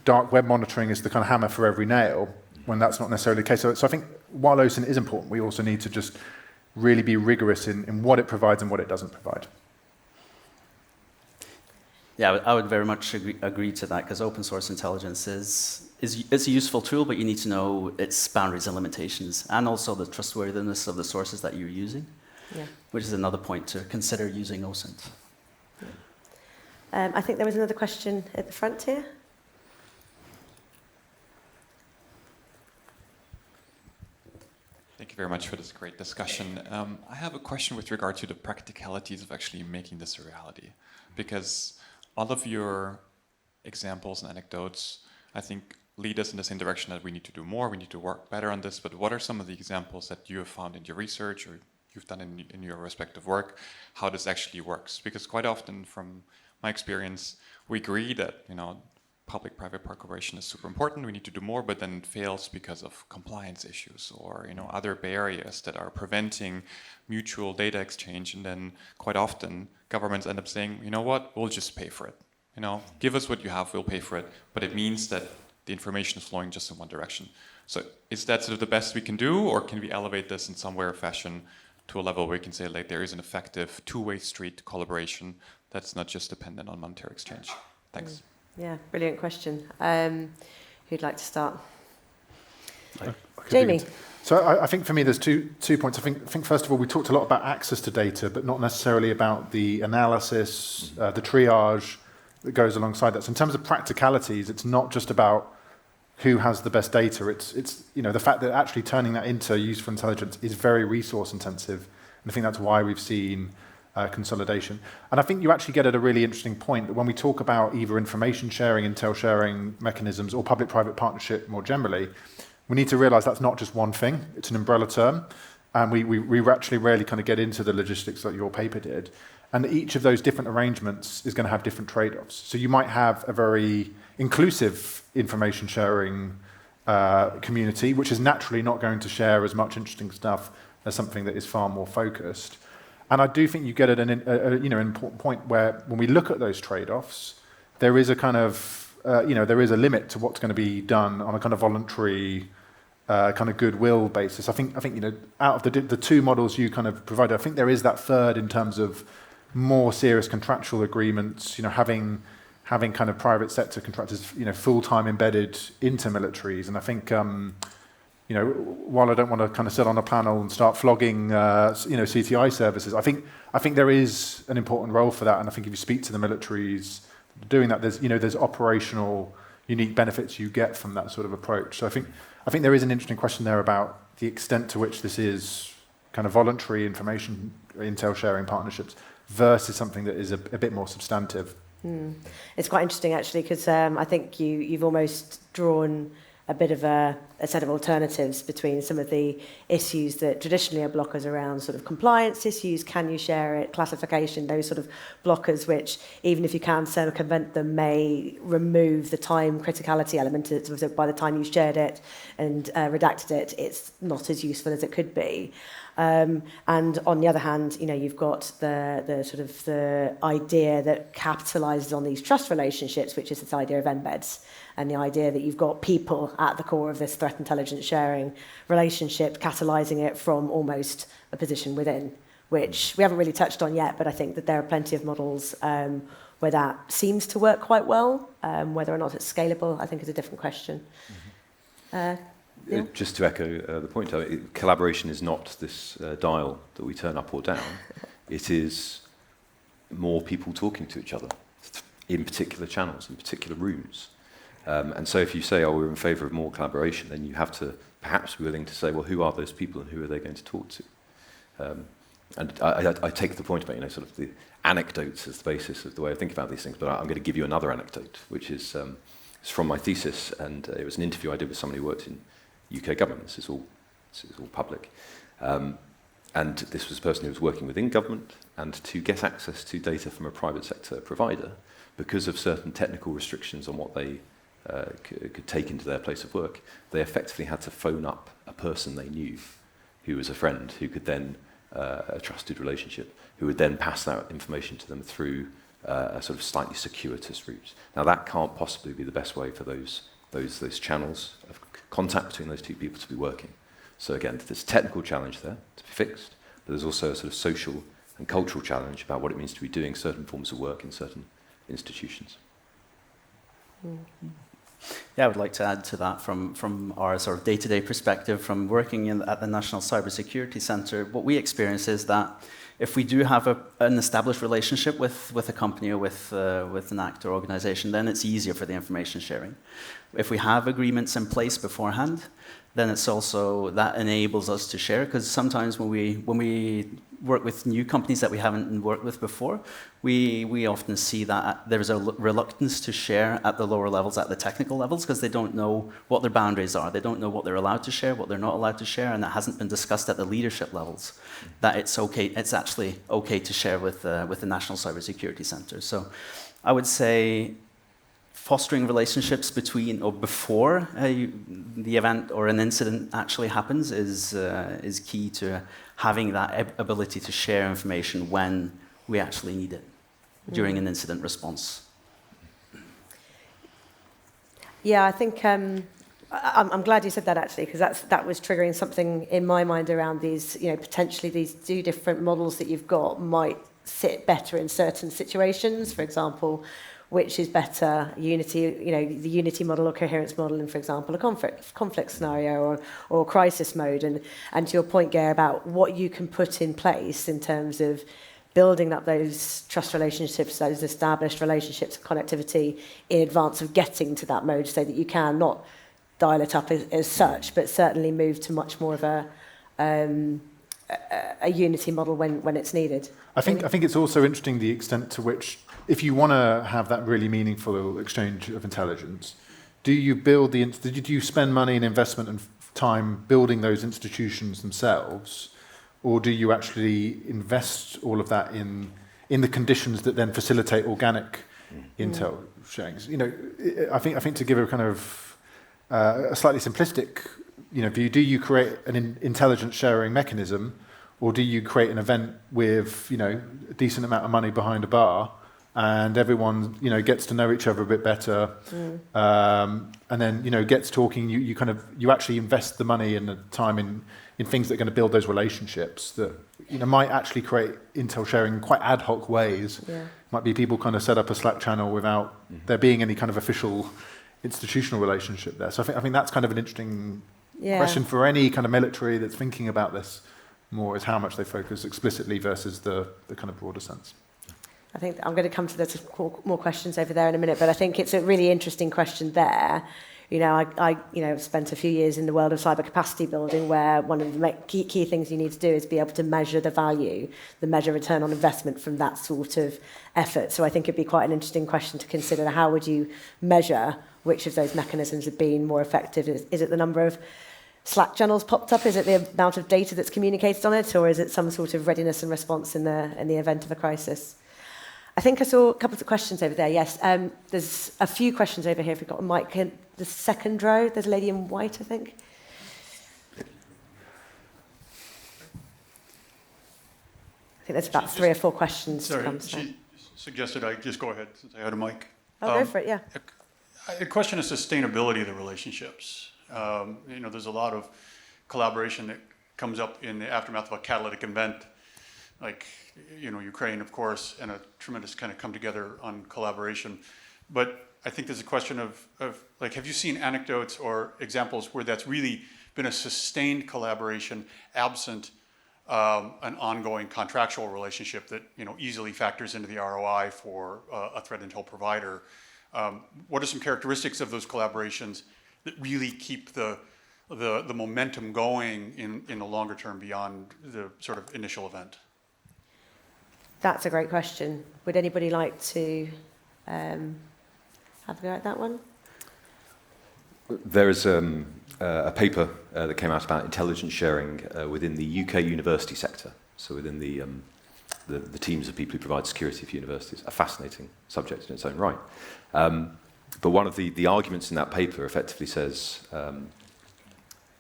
dark web monitoring is the kind of hammer for every nail, when that's not necessarily the case. So I think while OSINT is important, we also need to just really be rigorous in what it provides and what it doesn't provide. Yeah, I would very much agree to that, because open source intelligence is a useful tool, but you need to know its boundaries and limitations, and also the trustworthiness of the sources that you're using, which is another point to consider using OSINT. I think there was another question at the front here. Thank you very much for this great discussion. I have a question with regard to the practicalities of actually making this a reality, because all of your examples and anecdotes, I think, lead us in the same direction that we need to do more, we need to work better on this, but what are some of the examples that you have found in your research or you've done in your respective work, how this actually works? Because quite often, from my experience, we agree that, public-private cooperation is super important, we need to do more, but then it fails because of compliance issues or other barriers that are preventing mutual data exchange. And then quite often governments end up saying, you know what, we'll just pay for it. Give us what you have, we'll pay for it. But it means that the information is flowing just in one direction. So is that sort of the best we can do, or can we elevate this in some way or fashion to a level where we can say like there is an effective two-way street collaboration that's not just dependent on monetary exchange? Thanks. Yeah, brilliant question. Who'd like to start? I could Jamie. begin. So I think for me there's two points. I think first of all we talked a lot about access to data, but not necessarily about the analysis, the triage that goes alongside that. So in terms of practicalities, it's not just about who has the best data. It's the fact that actually turning that into useful intelligence is very resource intensive, and I think that's why we've seen consolidation. And I think you actually get at a really interesting point that when we talk about either information sharing, intel sharing mechanisms, or public-private partnership more generally, we need to realize that's not just one thing. It's an umbrella term, and we actually rarely kind of get into the logistics like your paper did. And each of those different arrangements is going to have different trade-offs. So you might have a very inclusive information sharing community, which is naturally not going to share as much interesting stuff as something that is far more focused. And I do think you get at an important point where when we look at those trade-offs, there is a kind of there is a limit to what's going to be done on a kind of voluntary kind of goodwill basis. I think out of the two models you kind of provided, I think there is that third in terms of more serious contractual agreements, having kind of private sector contractors, full-time embedded into militaries. And I think, while I don't want to kind of sit on a panel and start flogging, CTI services, I think there is an important role for that. And I think if you speak to the militaries doing that, there's operational unique benefits you get from that sort of approach. So I think there is an interesting question there about the extent to which this is kind of voluntary information intel sharing partnerships versus something that is a bit more substantive. It's quite interesting actually, because I think you've almost drawn a bit of a set of alternatives between some of the issues that traditionally are blockers around sort of compliance issues, can you share it, classification, those sort of blockers which, even if you can circumvent them, may remove the time criticality element. So by the time you shared it and redacted it, it's not as useful as it could be. And on the other hand, you've got the sort of the idea that capitalizes on these trust relationships, which is this idea of embeds, and the idea that you've got people at the core of this threat intelligence sharing relationship, catalyzing it from almost a position within, which we haven't really touched on yet, but I think that there are plenty of models where that seems to work quite well. Whether or not it's scalable, I think, is a different question. Yeah. Just to echo the point, collaboration is not this dial that we turn up or down. It is more people talking to each other in particular channels, in particular rooms. And so if you say, we're in favour of more collaboration, then you have to perhaps be willing to say, well, who are those people and who are they going to talk to? And I take the point about, sort of the anecdotes as the basis of the way I think about these things, but I'm going to give you another anecdote, which is it's from my thesis, and it was an interview I did with somebody who worked in UK government. This is all public. And this was a person who was working within government, and to get access to data from a private sector provider, because of certain technical restrictions on what they could take into their place of work, they effectively had to phone up a person they knew who was a friend, who could then, a trusted relationship, who would then pass that information to them through a sort of slightly circuitous route. Now that can't possibly be the best way for those channels of contact between those two people to be working. So again, there's a technical challenge there to be fixed, but there's also a sort of social and cultural challenge about what it means to be doing certain forms of work in certain institutions. Mm-hmm. Yeah, I would like to add to that from our sort of day-to-day perspective, from working at the National Cybersecurity Centre. What we experience is that if we do have an established relationship with a company or with an actor or organization, then it's easier for the information sharing. If we have agreements in place beforehand, then it's also, that enables us to share, because sometimes when we work with new companies that we haven't worked with before, we often see that there's a reluctance to share at the lower levels, at the technical levels, because they don't know what their boundaries are. They don't know what they're allowed to share, what they're not allowed to share, and that hasn't been discussed at the leadership levels, that it's okay, it's actually okay to share with the National Cybersecurity Centre. So I would say fostering relationships between or before the event or an incident actually happens is key to having that ability to share information when we actually need it during an incident response. Yeah, I think I'm glad you said that actually, because that was triggering something in my mind around these, potentially these two different models that you've got might sit better in certain situations. For example, which is better, unity, the unity model or coherence model in, for example, a conflict scenario or crisis mode. And to your point, Geirr, about what you can put in place in terms of building up those trust relationships, those established relationships and connectivity in advance of getting to that mode, so that you can not dial it up as such, but certainly move to much more of a unity model when it's needed. I think it's also interesting the extent to which, if you want to have that really meaningful exchange of intelligence, do you spend money and investment and time building those institutions themselves, or do you actually invest all of that in the conditions that then facilitate organic intel sharing? I think to give a kind of a slightly simplistic view, do you create an intelligence sharing mechanism, or do you create an event with a decent amount of money behind a bar, and everyone gets to know each other a bit better, and then gets talking? You actually invest the money and the time in things that are going to build those relationships that might actually create intel sharing in quite ad hoc ways. Yeah. Might be people kind of set up a Slack channel without there being any kind of official institutional relationship there. So I think that's kind of an interesting question for any kind of military that's thinking about this more, is how much they focus explicitly versus the kind of broader sense. I think I'm going to come to the more questions over there in a minute, but I think it's a really interesting question there. I spent a few years in the world of cyber capacity building, where one of the key things you need to do is be able to measure the value, measure return on investment from that sort of effort. So I think it'd be quite an interesting question to consider. How would you measure which of those mechanisms have been more effective? Is it the number of Slack channels popped up? Is it the amount of data that's communicated on it? Or is it some sort of readiness and response in the event of a crisis? I think I saw a couple of questions over there. Yes, there's a few questions over here. If we've got a mic in the second row, there's a lady in white, I think. I think there's about 3 or 4 questions to come. She suggested I just go ahead since I had a mic. Go for it, yeah. A question of sustainability of the relationships. There's a lot of collaboration that comes up in the aftermath of a catalytic event, like Ukraine, of course, and a tremendous kind of come together on collaboration. But I think there's a question of have you seen anecdotes or examples where that's really been a sustained collaboration absent an ongoing contractual relationship that easily factors into the ROI for a threat intel provider? What are some characteristics of those collaborations that really keep the momentum going in the longer term beyond the sort of initial event? That's a great question. Would anybody like to have a go at that one? There is a paper that came out about intelligence sharing within the UK university sector, so within the teams of people who provide security for universities. A fascinating subject in its own right. But one of the arguments in that paper effectively says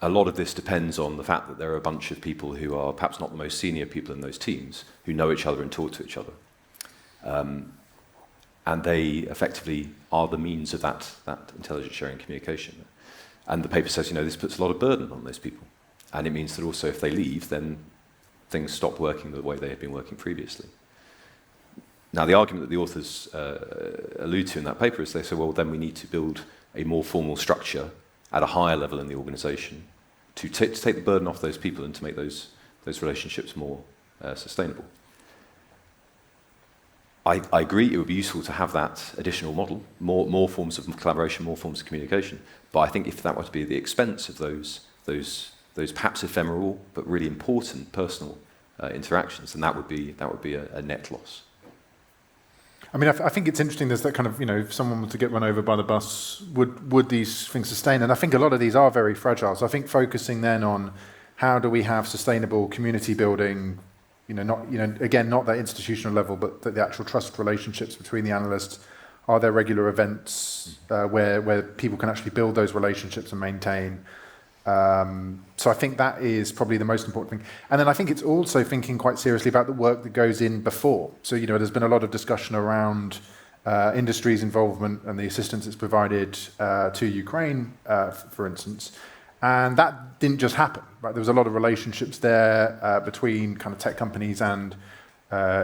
a lot of this depends on the fact that there are a bunch of people who are perhaps not the most senior people in those teams who know each other and talk to each other. And they effectively are the means of that intelligence sharing communication. And the paper says, this puts a lot of burden on those people. And it means that also if they leave, then things stop working the way they had been working previously. Now, the argument that the authors allude to in that paper is they say, well, then we need to build a more formal structure at a higher level in the organisation to take the burden off those people and to make those relationships more sustainable. I agree it would be useful to have that additional model, more forms of collaboration, more forms of communication. But I think if that were to be at the expense of those perhaps ephemeral but really important personal interactions, then that would be a net loss. I mean, I think it's interesting. There's that kind of, if someone were to get run over by the bus, would these things sustain? And I think a lot of these are very fragile. So I think focusing then on how do we have sustainable community building, not that institutional level, but the actual trust relationships between the analysts, Are there regular events where people can actually build those relationships and maintain? So I think that is probably the most important thing. And then I think it's also thinking quite seriously about the work that goes in before. So, there's been a lot of discussion around industry's involvement and the assistance it's provided to Ukraine, for instance. And that didn't just happen, right? There was a lot of relationships there between kind of tech companies and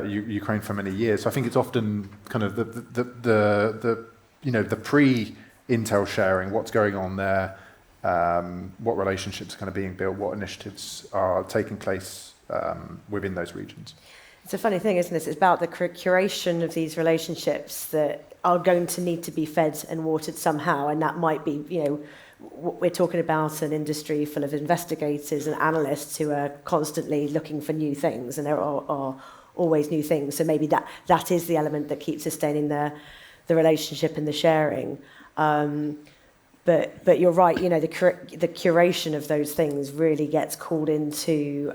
Ukraine for many years. So I think it's often kind of the pre-Intel sharing, what's going on there, what relationships are kind of being built, what initiatives are taking place within those regions. It's a funny thing, isn't it? It's about the curation of these relationships that are going to need to be fed and watered somehow, and that might be, we're talking about an industry full of investigators and analysts who are constantly looking for new things, and there are always new things. So maybe that is the element that keeps sustaining the relationship and the sharing. But you're right, the curation of those things really gets called into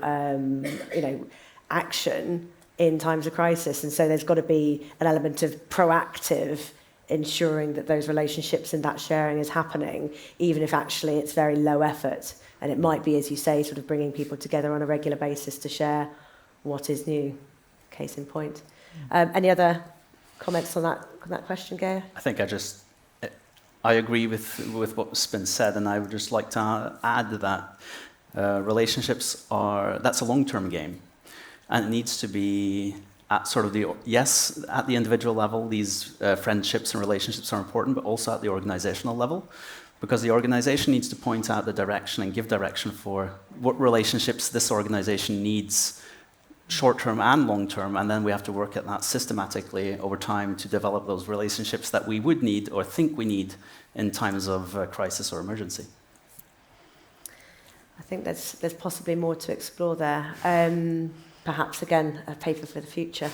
action in times of crisis, and so there's got to be an element of proactive ensuring that those relationships and that sharing is happening, even if actually it's very low effort. And it might be, as you say, sort of bringing people together on a regular basis to share what is new. Case in point. Any other comments on that question, Geirr? I think I agree with what's been said, and I would just like to add that that's a long-term game, and it needs to be at sort of at the individual level, these friendships and relationships are important, but also at the organizational level, because the organization needs to point out the direction and give direction for what relationships this organization needs, short-term and long-term, and then we have to work at that systematically over time to develop those relationships that we would need or think we need in times of crisis or emergency. I think there's possibly more to explore there. Perhaps, again, a paper for the future.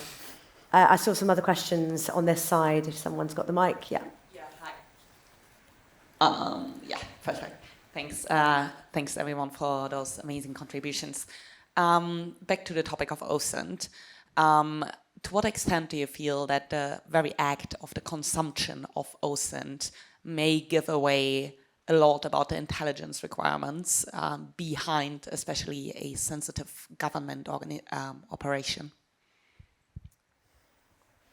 I saw some other questions on this side, if someone's got the mic. Yeah. Yeah, hi. Perfect. Thanks. Thanks, everyone, for those amazing contributions. Back to the topic of OSINT. To what extent do you feel that the very act of the consumption of OSINT may give away a lot about the intelligence requirements behind especially a sensitive government operation?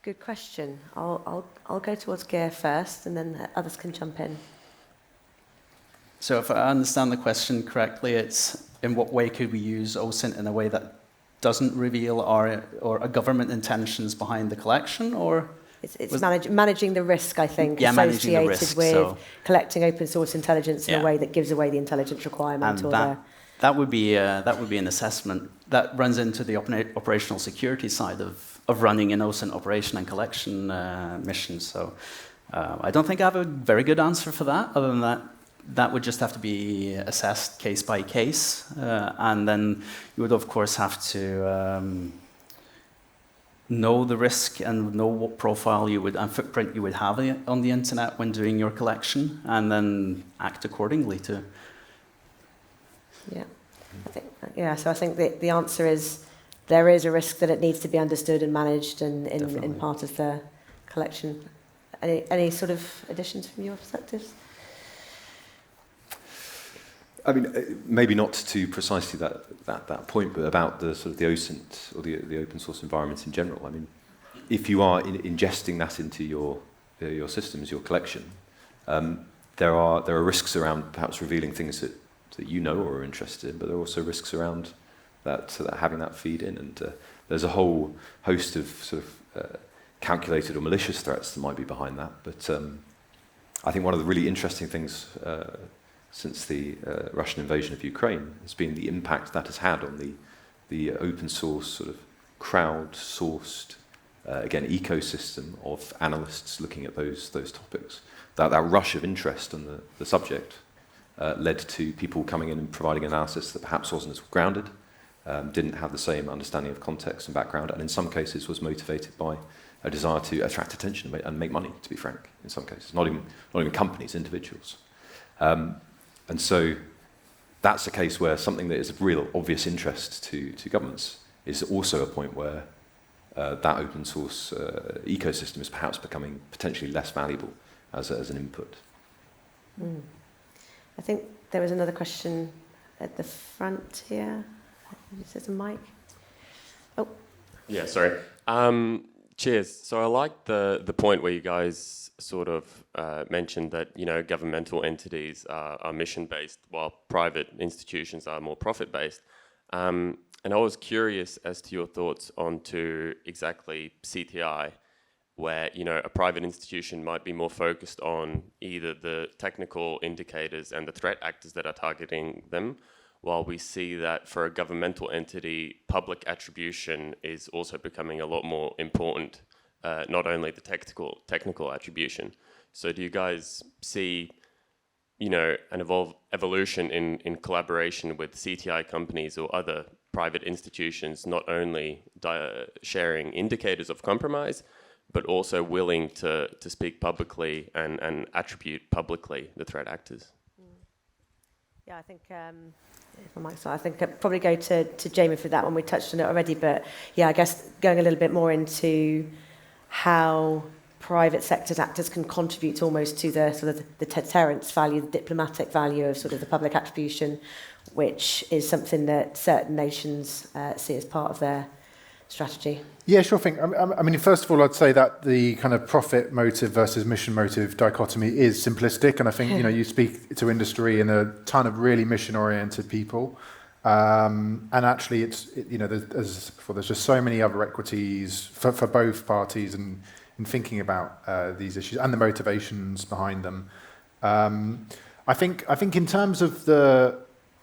Good question. I'll go towards Geirr first, and then others can jump in. So if I understand the question correctly, it's in what way could we use OSINT in a way that doesn't reveal our government intentions behind the collection, or? It's managing the risk, I think, associated with collecting open source intelligence in a way that gives away the intelligence requirement. And that would be an assessment that runs into the operational security side of running an OSINT operation and collection mission. So I don't think I have a very good answer for that, other than that would just have to be assessed case by case, and then you would of course have to know the risk and know what profile and footprint you would have on the internet when doing your collection, and then act accordingly to. Yeah, so I think the answer is there is a risk that it needs to be understood and managed in part of the collection. Any sort of additions from your perspectives? I mean, maybe not to precisely that point, but about the sort of the OSINT or the open source environment in general. I mean, if you are ingesting that into your systems, your collection, there are risks around perhaps revealing things that you know or are interested in, but there are also risks around that having that feed in, and there's a whole host of sort of calculated or malicious threats that might be behind that. But I think one of the really interesting things since the Russian invasion of Ukraine has been the impact that has had on the open source sort of crowd-sourced, again, ecosystem of analysts looking at those topics. That rush of interest on the subject led to people coming in and providing analysis that perhaps wasn't as grounded, didn't have the same understanding of context and background, and in some cases was motivated by a desire to attract attention and make money, to be frank, in some cases. Not even companies, individuals. And so that's a case where something that is of real obvious interest to governments is also a point where that open source ecosystem is perhaps becoming potentially less valuable as an input. I think there was another question at the front here. There's a mic. Oh. Yeah, sorry. Cheers. So I like the point where you guys sort of mentioned that, you know, governmental entities are mission-based while private institutions are more profit-based. And I was curious as to your thoughts onto exactly CTI, where, you know, a private institution might be more focused on either the technical indicators and the threat actors that are targeting them, while we see that for a governmental entity, public attribution is also becoming a lot more important, not only the technical attribution. So do you guys see, you know, an evolution in collaboration with CTI companies or other private institutions, not only sharing indicators of compromise, but also willing to speak publicly and attribute publicly the threat actors? Yeah, I think I think I'd probably go to Jamie for that one. We touched on it already, but yeah, I guess going a little bit more into how private sector actors can contribute almost to the sort of the deterrence value, the diplomatic value of sort of the public attribution, which is something that certain nations see as part of their strategy. Yeah, sure thing. I mean, first of all, I'd say that the kind of profit motive versus mission motive dichotomy is simplistic, and I think you know you speak to industry and a ton of really mission-oriented people, and actually, you know, there's just so many other equities for both parties and in thinking about these issues and the motivations behind them. I think in terms of the,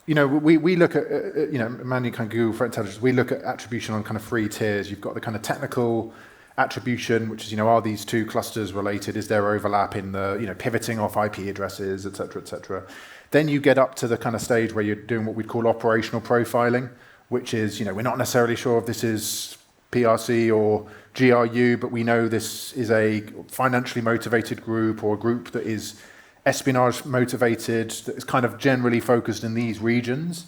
you know, we look at, you know, Mandiant kind of Google Threat Intelligence, we look at attribution on kind of 3 tiers. You've got the kind of technical attribution, which is, you know, are these 2 clusters related? Is there overlap in the, you know, pivoting off IP addresses, et cetera, et cetera. Then you get up to the kind of stage where you're doing what we'd call operational profiling, which is, you know, we're not necessarily sure if this is PRC or GRU, but we know this is a financially motivated group or a group that is espionage motivated, that is kind of generally focused in these regions.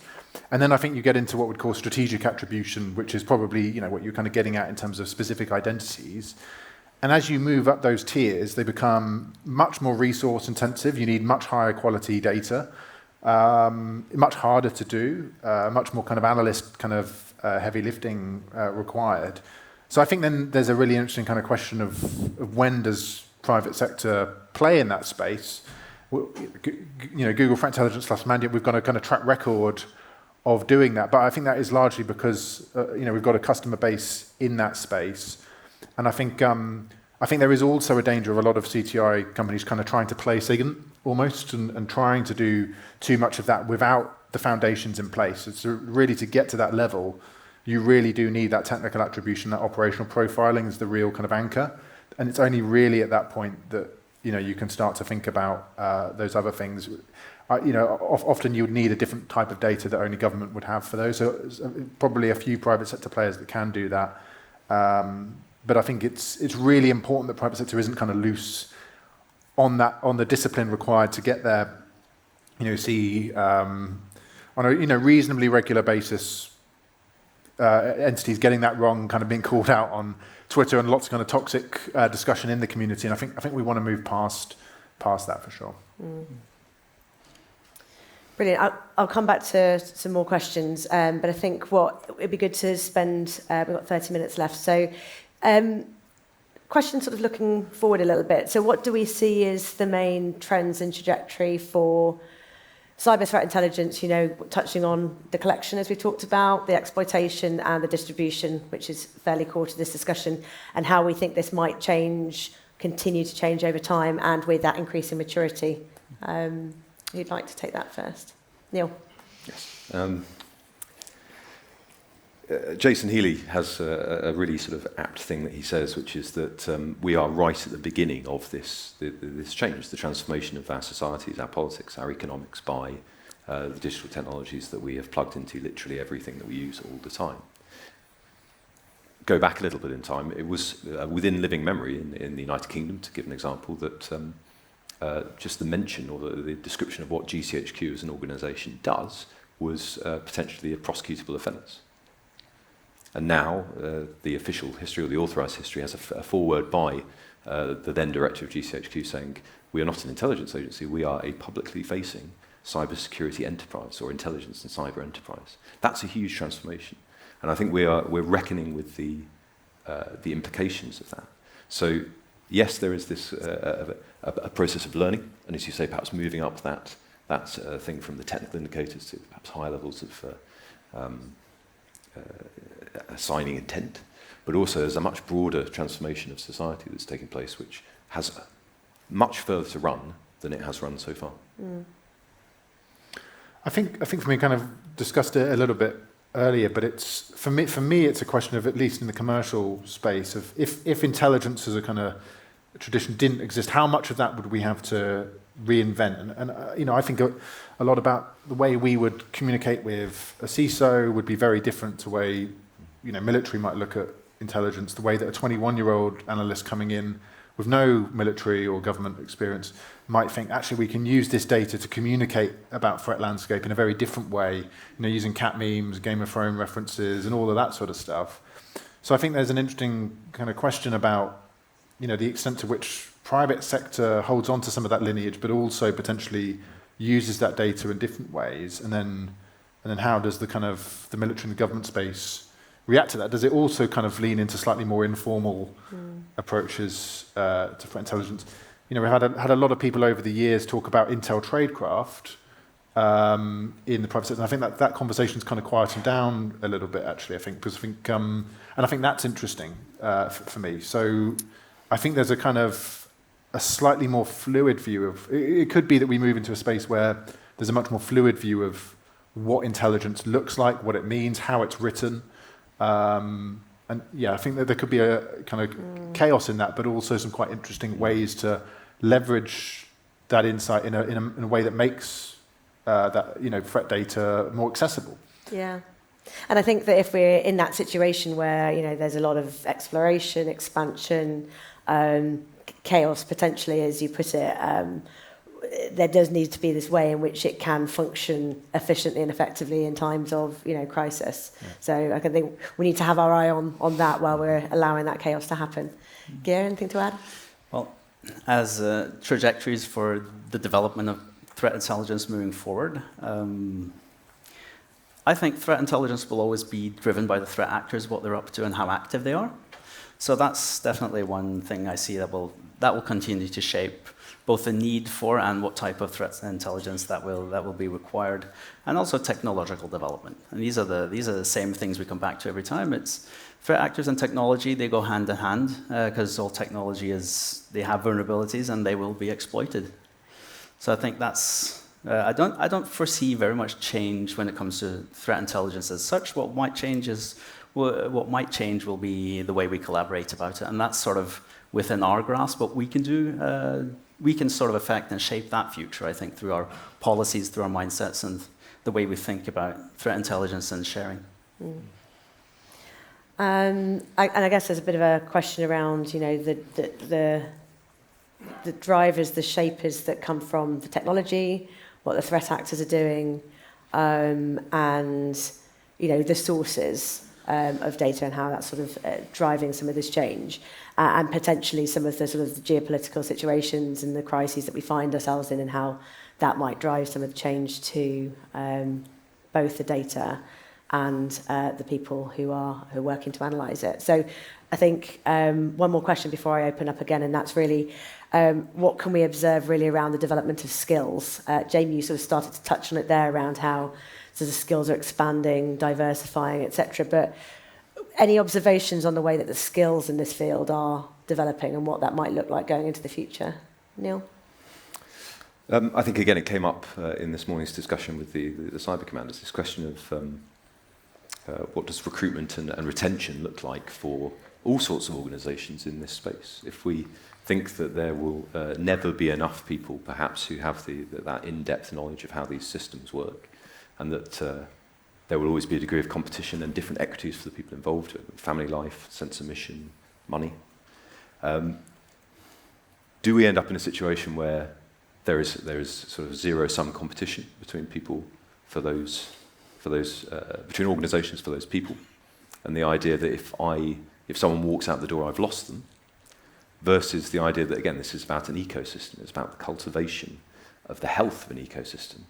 And then I think you get into what we'd call strategic attribution, which is probably, you know, what you're kind of getting at in terms of specific identities. And as you move up those tiers, they become much more resource intensive. You need much higher quality data, much harder to do, much more kind of analyst kind of heavy lifting required. So I think then there's a really interesting kind of question of when does private sector play in that space? You know, Google Threat Intelligence / Mandiant, we've got a kind of track record of doing that, but I think that is largely because you know, we've got a customer base in that space, and I think there is also a danger of a lot of CTI companies kind of trying to play SIGINT almost and trying to do too much of that without the foundations in place. It's really, to get to that level, you really do need that technical attribution, that operational profiling is the real kind of anchor, and it's only really at that point that, you know, you can start to think about those other things. You know, often you would need a different type of data that only government would have for those. So probably a few private sector players that can do that. But I think it's really important that private sector isn't kind of loose on the discipline required to get there. You know, see on a, you know, reasonably regular basis, entities getting that wrong, kind of being called out on Twitter, and lots of kind of toxic discussion in the community, and I think we want to move past that for sure. Brilliant. I'll come back to some more questions, but I think what it'd be good to spend. We've got 30 minutes left, so question sort of looking forward a little bit. So what do we see as the main trends and trajectory for cyber threat intelligence, you know, touching on the collection, as we talked about, the exploitation and the distribution, which is fairly core to this discussion, and how we think this might change, continue to change over time, and with that increasing maturity. Who'd like to take that first? Neil. Yes. Jason Healy has a really sort of apt thing that he says, which is that we are right at the beginning of this change, the transformation of our societies, our politics, our economics by the digital technologies that we have plugged into literally everything that we use all the time. Go back a little bit in time, it was within living memory in the United Kingdom, to give an example, that just the mention or the description of what GCHQ as an organisation does was potentially a prosecutable offence. And now the official history, or the authorised history, has a foreword by the then director of GCHQ saying, we are not an intelligence agency, we are a publicly facing cybersecurity enterprise, or intelligence and cyber enterprise. That's a huge transformation. And I think we're reckoning with the implications of that. So yes, there is this a process of learning, and as you say, perhaps moving up that thing from the technical indicators to perhaps higher levels of assigning intent. But also there's a much broader transformation of society that's taking place, which has much further to run than it has run so far. Mm. I think for me, kind of discussed it a little bit earlier, but it's for me it's a question of, at least in the commercial space, of if intelligence as a kind of tradition didn't exist, how much of that would we have to reinvent? And you know, I think a lot about the way we would communicate with a CISO would be very different to the way, you know, military might look at intelligence, the way that a 21-year-old analyst coming in with no military or government experience might think, actually, we can use this data to communicate about threat landscape in a very different way, you know, using cat memes, Game of Thrones references, and all of that sort of stuff. So I think there's an interesting kind of question about, you know, the extent to which private sector holds on to some of that lineage, but also potentially uses that data in different ways, and then how does the kind of the military and the government space react to that? Does it also kind of lean into slightly more informal approaches to threat intelligence? You know, we've had a lot of people over the years talk about Intel tradecraft in the private sector, and I think that conversation's kind of quieted down a little bit, actually, I think, because I think, and I think that's interesting for me. So I think there's a kind of a slightly more fluid view of, it could be that we move into a space where there's a much more fluid view of what intelligence looks like, what it means, how it's written. And yeah, I think that there could be a kind of chaos in that, but also some quite interesting ways to leverage that insight in a way that makes that, you know, threat data more accessible. Yeah. And I think that if we're in that situation where, you know, there's a lot of exploration, expansion, chaos potentially, as you put it, there does need to be this way in which it can function efficiently and effectively in times of, you know, crisis. Yeah. So I think we need to have our eye on that while we're allowing that chaos to happen. Geirr, anything to add? Well, as trajectories for the development of threat intelligence moving forward, I think threat intelligence will always be driven by the threat actors, what they're up to and how active they are. So that's definitely one thing I see that will continue to shape both the need for and what type of threat intelligence that will be required, and also technological development. And these are the same things we come back to every time. It's threat actors and technology, they go hand in hand, because all technology they have vulnerabilities and they will be exploited. So I think that's, I don't foresee very much change when it comes to threat intelligence as such. What might change will be the way we collaborate about it, and that's sort of within our grasp. What we can do, we can sort of affect and shape that future, I think, through our policies, through our mindsets, and the way we think about threat intelligence and sharing. And I guess there's a bit of a question around, you know, the drivers, the shapers that come from the technology, what the threat actors are doing, and, you know, the sources of data and how that's sort of driving some of this change, and potentially some of the sort of geopolitical situations and the crises that we find ourselves in, and how that might drive some of the change to both the data and the people who are working to analyse it. So I think one more question before I open up again, and that's really what can we observe really around the development of skills? Jamie, you sort of started to touch on it there around how sort of skills are expanding, diversifying, etc. But any observations on the way that the skills in this field are developing and what that might look like going into the future? Neil? I think, again, it came up in this morning's discussion with the cyber commanders, this question of what does recruitment and retention look like for all sorts of organisations in this space. If we think that there will never be enough people, perhaps, who have that in-depth knowledge of how these systems work, and that there will always be a degree of competition and different equities for the people involved, family life, sense of mission, money. Do we end up in a situation where there is sort of zero-sum competition between people for those between organisations for those people? And the idea that if someone walks out the door, I've lost them, versus the idea that, again, this is about an ecosystem. It's about the cultivation of the health of an ecosystem.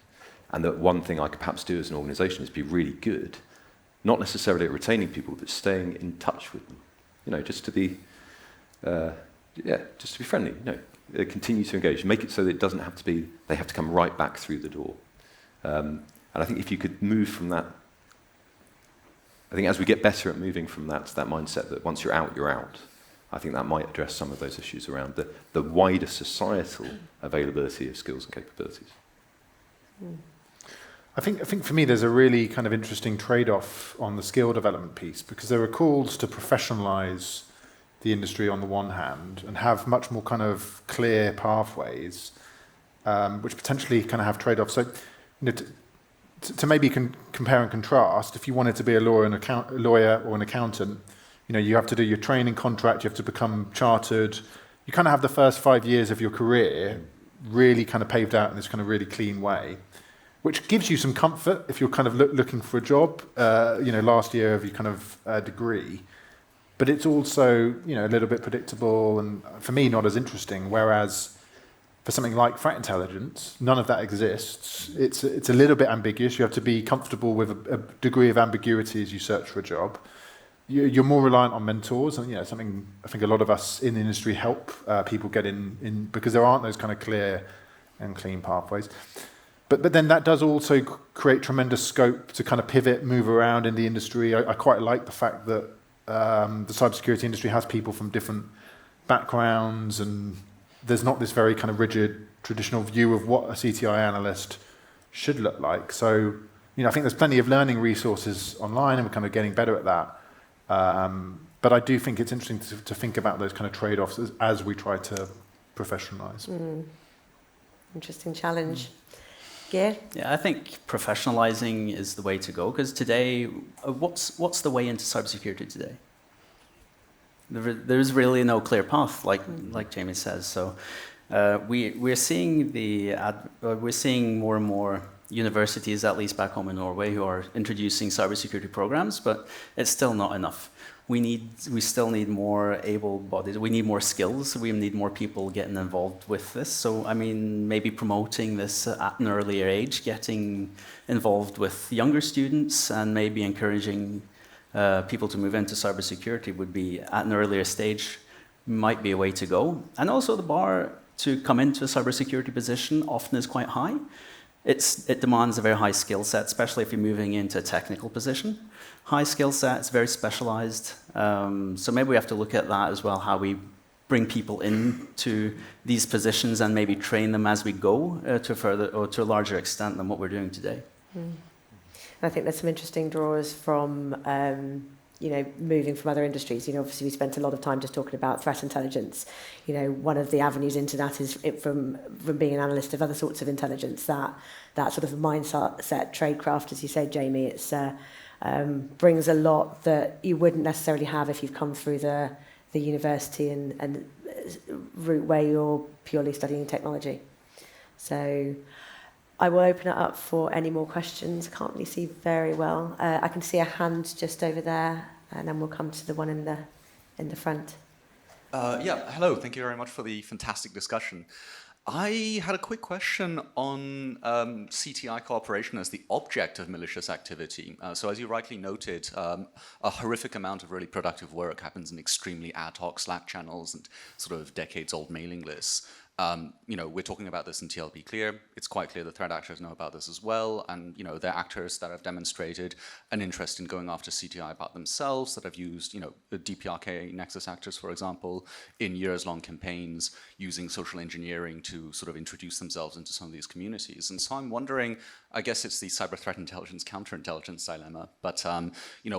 And that one thing I could perhaps do as an organisation is be really good, not necessarily at retaining people, but staying in touch with them. Just to be, just to be friendly. Continue to engage. Make it so that it doesn't have to be they have to come right back through the door. And I think if you could move from that, I think as we get better at moving from that to that mindset that once you're out, you're out. I think that might address some of those issues around the wider societal availability of skills and capabilities. I think for me there's a really kind of interesting trade-off on the skill development piece, because there are calls to professionalise the industry on the one hand and have much more kind of clear pathways, which potentially kind of have trade-offs. So, to maybe compare and contrast, if you wanted to be a lawyer or an accountant, you have to do your training contract, you have to become chartered. You kind of have the first 5 years of your career really kind of paved out in this kind of really clean way, which gives you some comfort if you're kind of looking for a job, last year of your kind of degree. But it's also, a little bit predictable and, for me, not as interesting. Whereas for something like threat intelligence, none of that exists. It's a little bit ambiguous. You have to be comfortable with a degree of ambiguity as you search for a job. You're more reliant on mentors, and something I think a lot of us in the industry help people get in because there aren't those kind of clear and clean pathways. But then that does also create tremendous scope to kind of pivot, move around in the industry. I quite like the fact that the cybersecurity industry has people from different backgrounds, and there's not this very kind of rigid traditional view of what a CTI analyst should look like. So, I think there's plenty of learning resources online, and we're kind of getting better at that. But I do think it's interesting to think about those kind of trade-offs as we try to professionalise. Interesting challenge. Geirr? Yeah, I think professionalizing is the way to go, because today, what's the way into cybersecurity today? There's really no clear path, like Jamie says. So we're seeing we're seeing more and more universities, at least back home in Norway, who are introducing cybersecurity programs, but it's still not enough. We still need more able-bodied. We need more skills. We need more people getting involved with this. So, maybe promoting this at an earlier age, getting involved with younger students, and maybe encouraging people to move into cybersecurity would be, at an earlier stage, might be a way to go. And also the bar to come into a cybersecurity position often is quite high. It demands a very high skill set, especially if you're moving into a technical position. High skill set, it's very specialized. So maybe we have to look at that as well, how we bring people into these positions and maybe train them as we go to a larger extent than what we're doing today. I think there's some interesting draws from moving from other industries. Obviously we spent a lot of time just talking about threat intelligence. One of the avenues into that is from being an analyst of other sorts of intelligence, that sort of mindset, tradecraft, as you said, Jamie, it's brings a lot that you wouldn't necessarily have if you've come through the university and route where you're purely studying technology. So I will open it up for any more questions. I can't really see very well. I can see a hand just over there, and then we'll come to the one in the front. Hello. Thank you very much for the fantastic discussion. I had a quick question on CTI cooperation as the object of malicious activity. So as you rightly noted, a horrific amount of really productive work happens in extremely ad hoc Slack channels and sort of decades-old mailing lists. We're talking about this in TLP Clear. It's quite clear the threat actors know about this as well, and they're actors that have demonstrated an interest in going after CTI about themselves, that have used the DPRK Nexus actors, for example, in years-long campaigns using social engineering to sort of introduce themselves into some of these communities. And so I'm wondering, I guess it's the cyber threat intelligence counterintelligence dilemma, but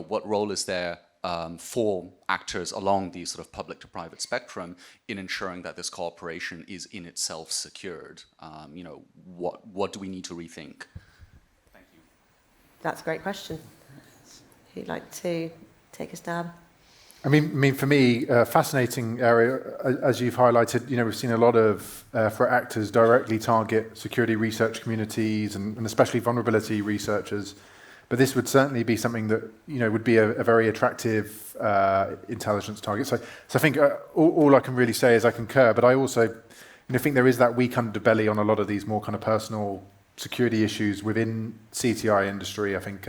what role is there for actors along the sort of public to private spectrum in ensuring that this cooperation is in itself secured? What do we need to rethink? Thank you. That's a great question. Who'd like to take a stab? I mean, for me, fascinating area, as you've highlighted, we've seen a lot of threat actors directly target security research communities and especially vulnerability researchers. But this would certainly be something that would be a very attractive intelligence target. So I think all I can really say is I concur. But I also think there is that weak underbelly on a lot of these more kind of personal security issues within CTI industry. I think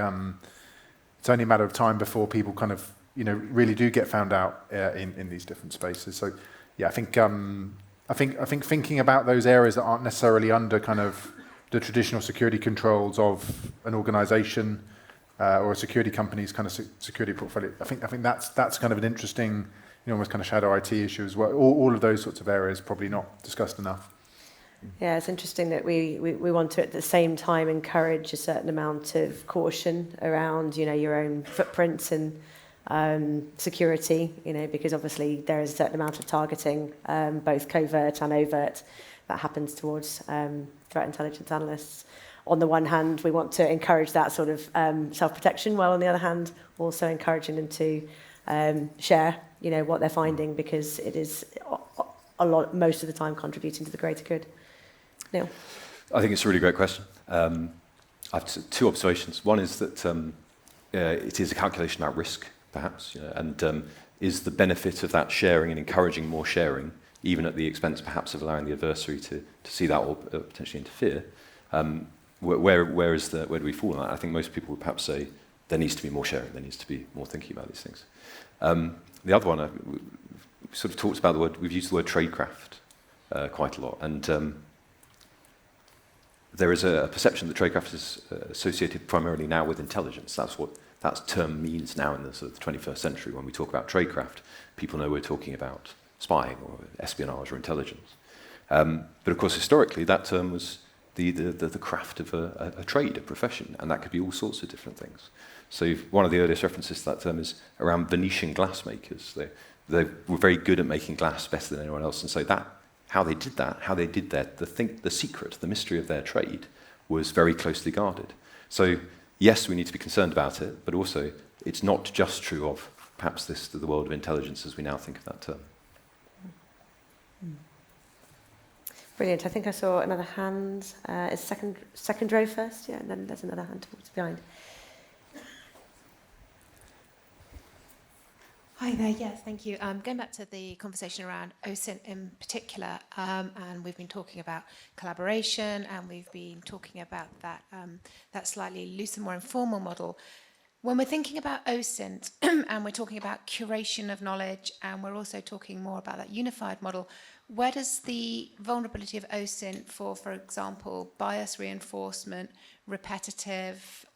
it's only a matter of time before people kind of really do get found out in these different spaces. So yeah, I think thinking about those areas that aren't necessarily under kind of the traditional security controls of an organization or a security company's kind of security portfolio, I think that's kind of an interesting, almost kind of shadow IT issue as well. All of those sorts of areas probably not discussed enough. Yeah, it's interesting that we want to at the same time encourage a certain amount of caution around your own footprints and security, because obviously there is a certain amount of targeting, both covert and overt, that happens towards threat intelligence analysts. On the one hand, we want to encourage that sort of self-protection, while on the other hand, also encouraging them to share, what they're finding, because it is most of the time contributing to the greater good. Neil? I think it's a really great question. I have two observations. One is that it is a calculation about risk, perhaps, and is the benefit of that sharing and encouraging more sharing, even at the expense perhaps of allowing the adversary to see that or potentially interfere. Where do we fall on that? I think most people would perhaps say there needs to be more sharing, there needs to be more thinking about these things. The other one, we sort of talked about we've used the word tradecraft quite a lot, and there is a perception that tradecraft is associated primarily now with intelligence. That's what that term means now in the sort of 21st century. When we talk about tradecraft, people know we're talking about spying or espionage or intelligence. But of course, historically, that term was the craft of a trade, a profession, and that could be all sorts of different things. So one of the earliest references to that term is around Venetian glassmakers. They were very good at making glass better than anyone else, and so how they did that, the secret, the mystery of their trade was very closely guarded. So yes, we need to be concerned about it, but also it's not just true of perhaps the world of intelligence as we now think of that term. Brilliant. I think I saw another hand. Is second row first? Yeah, and then there's another hand towards behind. Hi there. Yes, thank you. Going back to the conversation around OSINT in particular, and we've been talking about collaboration, and we've been talking about that slightly looser, more informal model. When we're thinking about OSINT, and we're talking about curation of knowledge, and we're also talking more about that unified model, where does the vulnerability of OSINT for example, bias reinforcement, repetitive,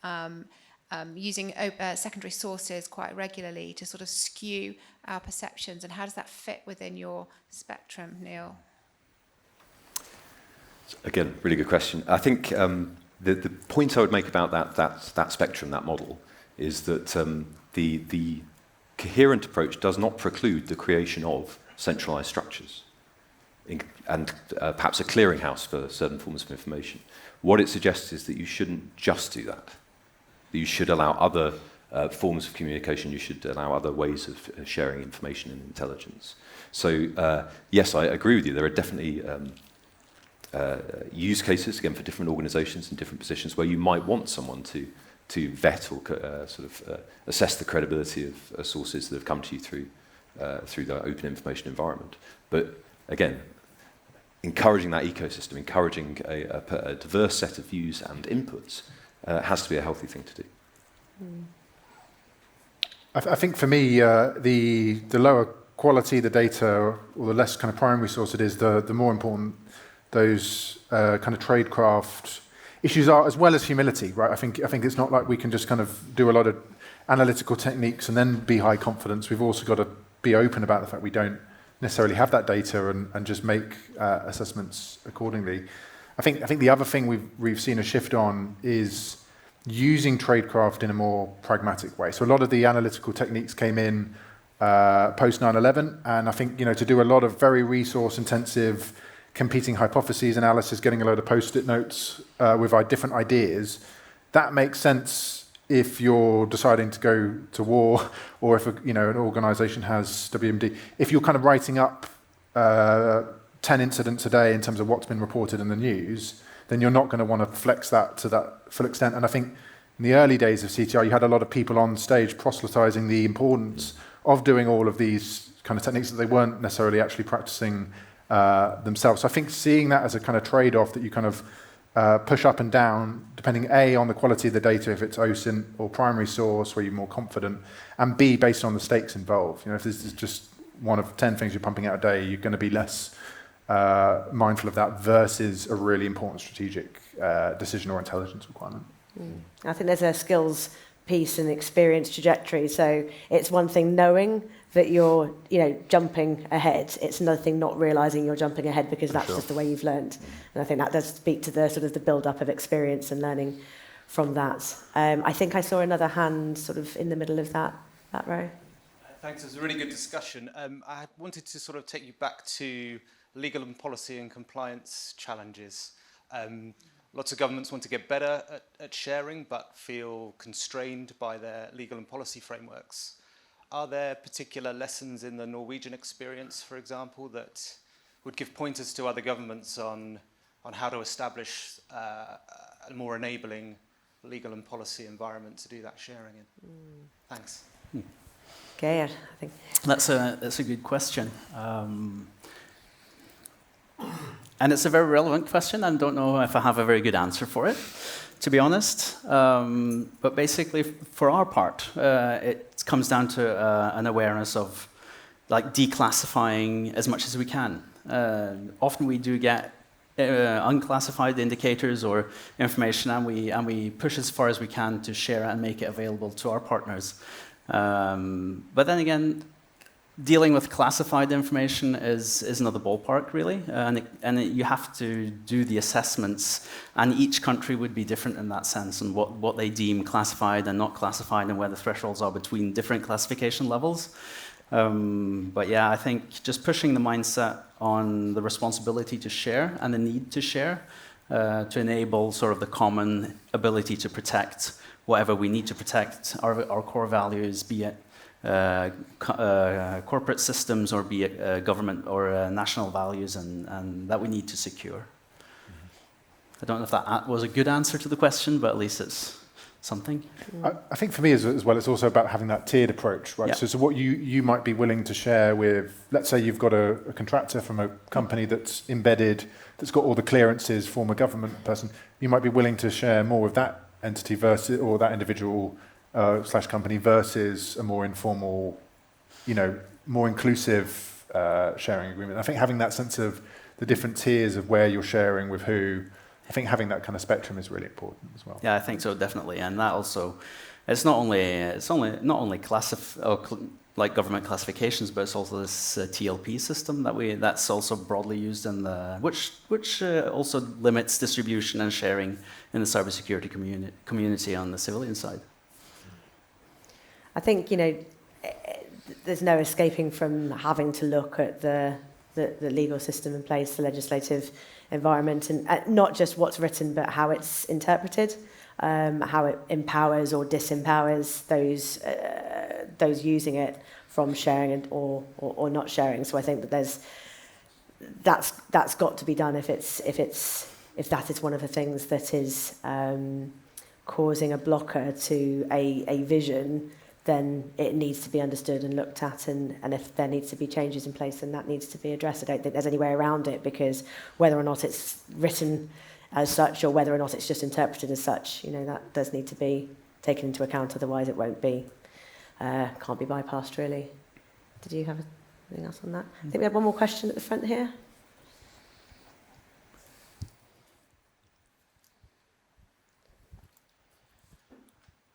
using secondary sources quite regularly to sort of skew our perceptions, and how does that fit within your spectrum, Neil? Again, really good question. I think the point I would make about that spectrum, that model, is that the coherent approach does not preclude the creation of centralized structures and perhaps a clearinghouse for certain forms of information. What it suggests is that you shouldn't just do that. You should allow other forms of communication, you should allow other ways of sharing information and intelligence. So yes, I agree with you. There are definitely use cases, again, for different organizations in different positions where you might want someone to vet or assess the credibility of sources that have come to you through the open information environment. But again, encouraging that ecosystem, encouraging a diverse set of views and inputs has to be a healthy thing to do. I think for me, the lower quality the data or the less kind of primary source it is, the more important those kind of tradecraft issues are, as well as humility, right? I think it's not like we can just kind of do a lot of analytical techniques and then be high confidence. We've also got to be open about the fact we don't necessarily have that data and just make assessments accordingly. I think the other thing we've seen a shift on is using tradecraft in a more pragmatic way. So a lot of the analytical techniques came in post 9/11, and I think to do a lot of very resource intensive competing hypotheses analysis, getting a load of post-it notes with different ideas, that makes sense if you're deciding to go to war, or if an organization has WMD. If you're kind of writing up 10 incidents a day in terms of what's been reported in the news, then you're not going to want to flex that to that full extent. And I think in the early days of CTI, you had a lot of people on stage proselytizing the importance of doing all of these kind of techniques that they weren't necessarily actually practicing themselves. So I think seeing that as a kind of trade-off that you kind of push up and down, depending A, on the quality of the data, if it's OSINT or primary source, where you're more confident, and B, based on the stakes involved. You know, if this is just one of 10 things you're pumping out a day, you're going to be less mindful of that versus a really important strategic decision or intelligence requirement. I think there's a skills piece and experience trajectory. So it's one thing knowing that you're, jumping ahead. It's another thing not realising you're jumping ahead because that's just the way you've learned. And I think that does speak to the sort of the build-up of experience and learning from that. I think I saw another hand sort of in the middle of that row. Thanks, it was a really good discussion. I wanted to sort of take you back to legal and policy and compliance challenges. Lots of governments want to get better at sharing, but feel constrained by their legal and policy frameworks. Are there particular lessons in the Norwegian experience, for example, that would give pointers to other governments on how to establish a more enabling legal and policy environment to do that sharing in? Thanks. Geirr, I think. That's a good question. And it's a very relevant question. I don't know if I have a very good answer for it, to be honest. But basically, for our part, it comes down to an awareness of declassifying as much as we can. Often we do get unclassified indicators or information, and we push as far as we can to share and make it available to our partners. But then again, dealing with classified information is another ballpark, really, and you have to do the assessments, and each country would be different in that sense, and what they deem classified and not classified, and where the thresholds are between different classification levels. But yeah, I think just pushing the mindset on the responsibility to share and the need to share to enable sort of the common ability to protect whatever we need to protect, our core values, be it corporate systems or be it government or national values, and that we need to secure. I don't know if that was a good answer to the question, but at least it's something. I think for me as well, it's also about having that tiered approach, right? Yeah. So what you might be willing to share with, let's say you've got a contractor from a company that's embedded, that's got all the clearances, former government person, you might be willing to share more with that entity versus, or that individual / company versus a more informal, more inclusive sharing agreement. I think having that sense of the different tiers of where you're sharing with who, I think having that kind of spectrum is really important as well. Yeah, I think so, definitely. And that also, it's not only like government classifications, but it's also this TLP system that's also broadly used in the which also limits distribution and sharing in the cybersecurity community on the civilian side. I think there's no escaping from having to look at the legal system in place, the legislative environment, and not just what's written, but how it's interpreted, how it empowers or disempowers those using it from sharing or not sharing. So I think that that's got to be done if that is one of the things that is causing a blocker to a vision. Then it needs to be understood and looked at, and if there needs to be changes in place, then that needs to be addressed. I don't think there's any way around it, because whether or not it's written as such or whether or not it's just interpreted as such, that does need to be taken into account, otherwise it won't be, can't be bypassed, really. Did you have anything else on that? I think we have one more question at the front here.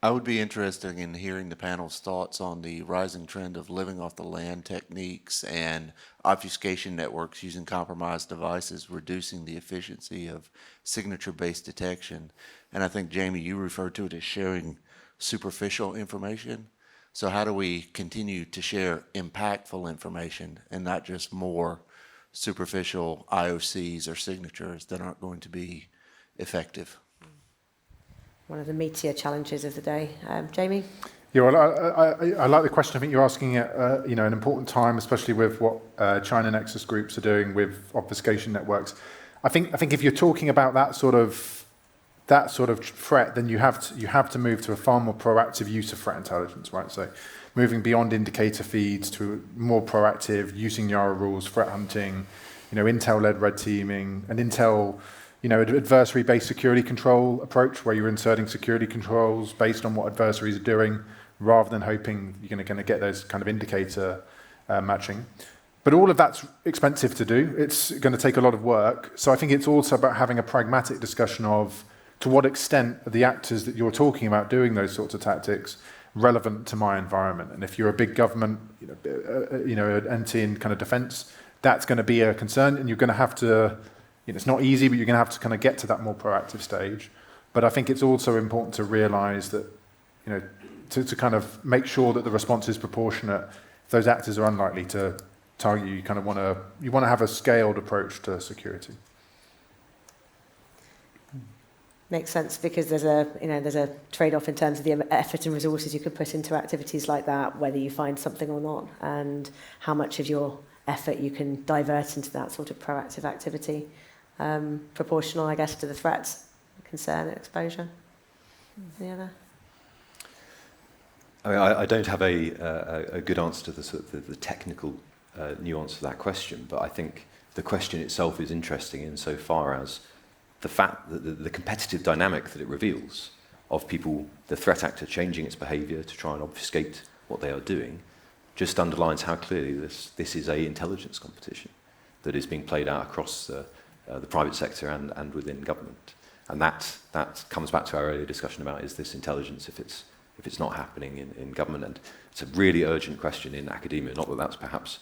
I would be interested in hearing the panel's thoughts on the rising trend of living off the land techniques and obfuscation networks using compromised devices, reducing the efficiency of signature-based detection. And I think, Jamie, you referred to it as sharing superficial information. So how do we continue to share impactful information and not just more superficial IOCs or signatures that aren't going to be effective? One of the meatier challenges of the day. Jamie? Yeah, well, I like the question. I think you're asking at an important time, especially with what China Nexus groups are doing with obfuscation networks. I think if you're talking about that sort of that sort of threat, then you have to move to a far more proactive use of threat intelligence, right? So moving beyond indicator feeds to more proactive, using Yara rules, threat hunting, Intel-led red teaming, an Intel, adversary-based security control approach where you're inserting security controls based on what adversaries are doing, rather than hoping you're going to get those kind of indicator matching. But all of that's expensive to do. It's going to take a lot of work. So I think it's also about having a pragmatic discussion of to what extent are the actors that you're talking about doing those sorts of tactics relevant to my environment. And if you're a big government, an entity in kind of defence, that's going to be a concern, and you're going to have to, it's not easy, but you're going to have to kind of get to that more proactive stage. But I think it's also important to realise that, to kind of make sure that the response is proportionate. If those actors are unlikely to target you, you want to have a scaled approach to security. Makes sense, because there's a trade-off in terms of the effort and resources you could put into activities like that, whether you find something or not, and how much of your effort you can divert into that sort of proactive activity, proportional, I guess, to the threats, concern, and exposure. Any other? I don't have a good answer to the technical nuance of that question, but I think the question itself is interesting insofar as the fact that the competitive dynamic that it reveals of people, the threat actor changing its behaviour to try and obfuscate what they are doing, just underlines how clearly this is a intelligence competition that is being played out across the private sector and within government. And that comes back to our earlier discussion about, is this intelligence if it's not happening in government? And it's a really urgent question in academia, not that that's perhaps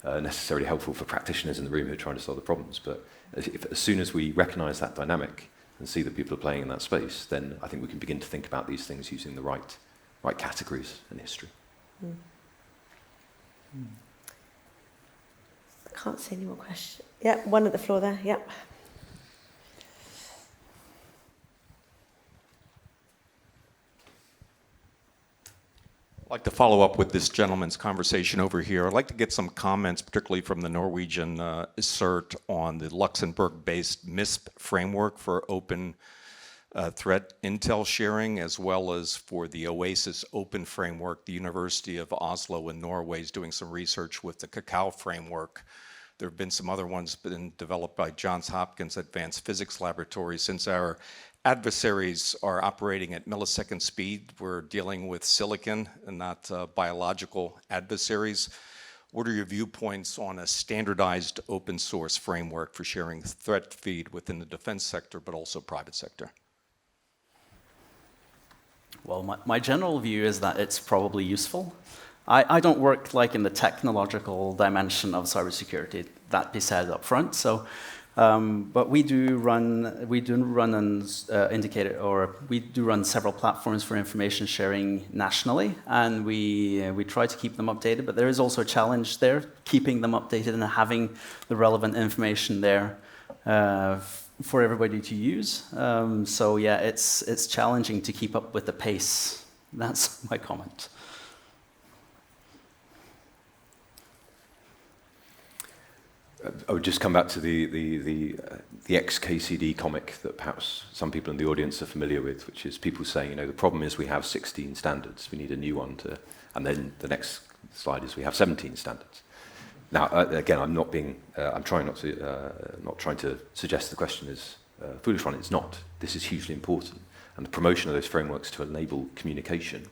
necessarily helpful for practitioners in the room who are trying to solve the problems, but as soon as we recognise that dynamic and see that people are playing in that space, then I think we can begin to think about these things using the right categories and history. I can't see any more questions. Yep, one at the floor there. Yep. I'd like to follow up with this gentleman's conversation over here. I'd like to get some comments, particularly from the Norwegian CERT, on the Luxembourg-based MISP framework for open threat intel sharing, as well as for the OASIS open framework. The University of Oslo in Norway is doing some research with the Cacao framework. There have been some other ones been developed by Johns Hopkins Advanced Physics Laboratory. Since our adversaries are operating at millisecond speed, we're dealing with silicon and not biological adversaries. What are your viewpoints on a standardized open source framework for sharing threat feed within the defense sector, but also private sector? Well, my general view is that it's probably useful. I don't work like in the technological dimension of cybersecurity, that be said up front. So, but we do run several platforms for information sharing nationally, and we try to keep them updated. But there is also a challenge there, keeping them updated and having the relevant information there for everybody to use. So yeah, it's challenging to keep up with the pace. That's my comment. I would just come back to the XKCD comic that perhaps some people in the audience are familiar with, which is people saying, the problem is we have 16 standards, we need a new one and then the next slide is we have 17 standards. Now, again, I'm trying not to suggest the question is a foolish one. It's not. This is hugely important, and the promotion of those frameworks to enable communication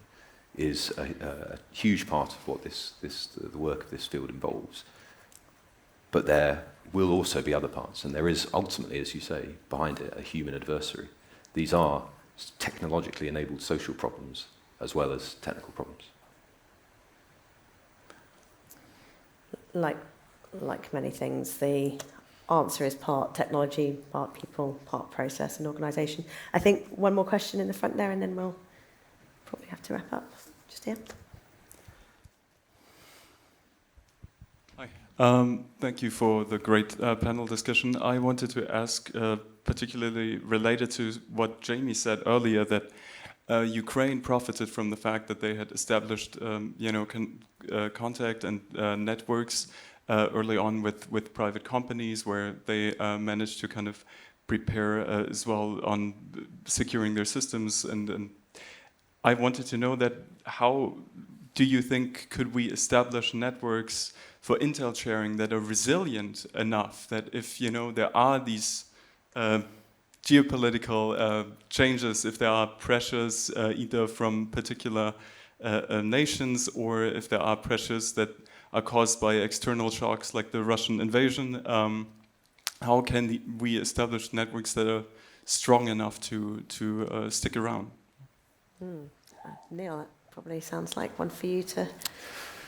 is a huge part of what the work of this field involves. But there will also be other parts, and there is ultimately, as you say, behind it, a human adversary. These are technologically enabled social problems as well as technical problems. Like many things, the answer is part technology, part people, part process and organisation. I think one more question in the front there, and then we'll probably have to wrap up. Just here. Thank you for the great panel discussion. I wanted to ask, particularly related to what Jamie said earlier, that Ukraine profited from the fact that they had established, contact and networks early on with private companies, where they managed to kind of prepare as well on securing their systems. And I wanted to know that how do you think could we establish networks for intel sharing that are resilient enough that if there are these geopolitical changes, if there are pressures either from particular nations or if there are pressures that are caused by external shocks like the Russian invasion, how can we establish networks that are strong enough to stick around? Neil, that probably sounds like one for you to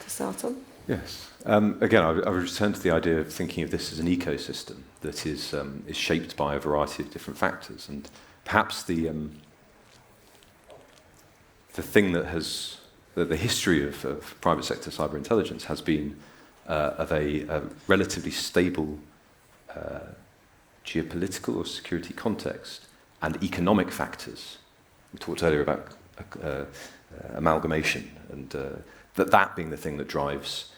start on. Yes. Again, I would return to the idea of thinking of this as an ecosystem that is shaped by a variety of different factors, and perhaps the thing that has the history of private sector cyber intelligence has been of a relatively stable geopolitical or security context and economic factors. We talked earlier about amalgamation and that being the thing that drives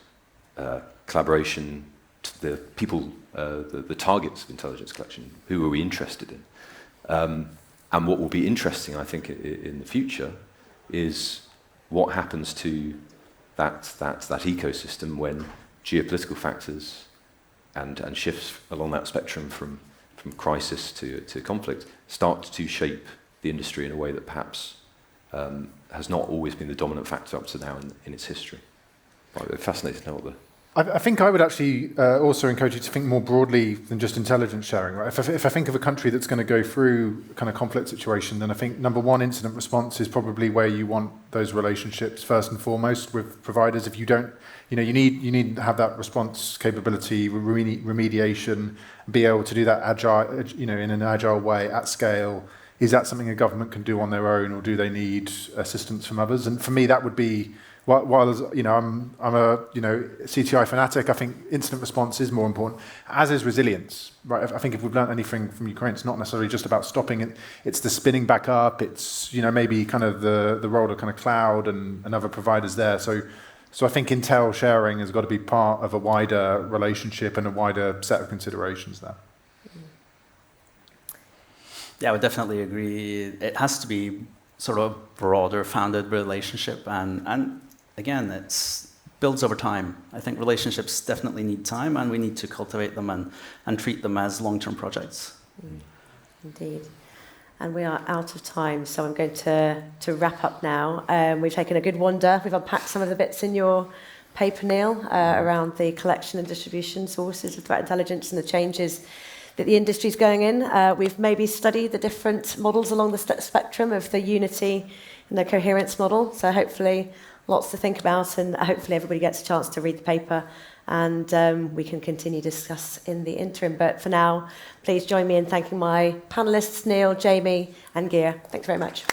collaboration to the people, the targets of intelligence collection. Who are we interested in? And what will be interesting, I think, in the future is what happens to that ecosystem when geopolitical factors and shifts along that spectrum from crisis to conflict start to shape the industry in a way that perhaps has not always been the dominant factor up to now in its history. I'm fascinated to know what the... I think I would actually also encourage you to think more broadly than just intelligence sharing. Right? If I think of a country that's going to go through a kind of conflict situation, then I think number one, incident response is probably where you want those relationships first and foremost with providers. If you don't, you need to have that response capability, remediation, be able to do that agile, in an agile way at scale. Is that something a government can do on their own, or do they need assistance from others? And for me, that would be. While I'm a CTI fanatic, I think incident response is more important, as is resilience. Right? I think if we've learned anything from Ukraine, it's not necessarily just about stopping it. It's the spinning back up. It's maybe kind of the role of kind of cloud and other providers there. So I think intel sharing has got to be part of a wider relationship and a wider set of considerations there. Yeah, I would definitely agree. It has to be sort of broader founded relationship and again, it builds over time. I think relationships definitely need time, and we need to cultivate them and treat them as long-term projects. Indeed. And we are out of time, so I'm going to wrap up now. We've taken a good wander. We've unpacked some of the bits in your paper, Neil, around the collection and distribution sources of threat intelligence and the changes that the industry's going in. We've maybe studied the different models along the spectrum of the unity and the coherence model, so hopefully lots to think about, and hopefully everybody gets a chance to read the paper, and we can continue to discuss in the interim. But for now, please join me in thanking my panellists, Neil, Jamie, and Geirr. Thanks very much.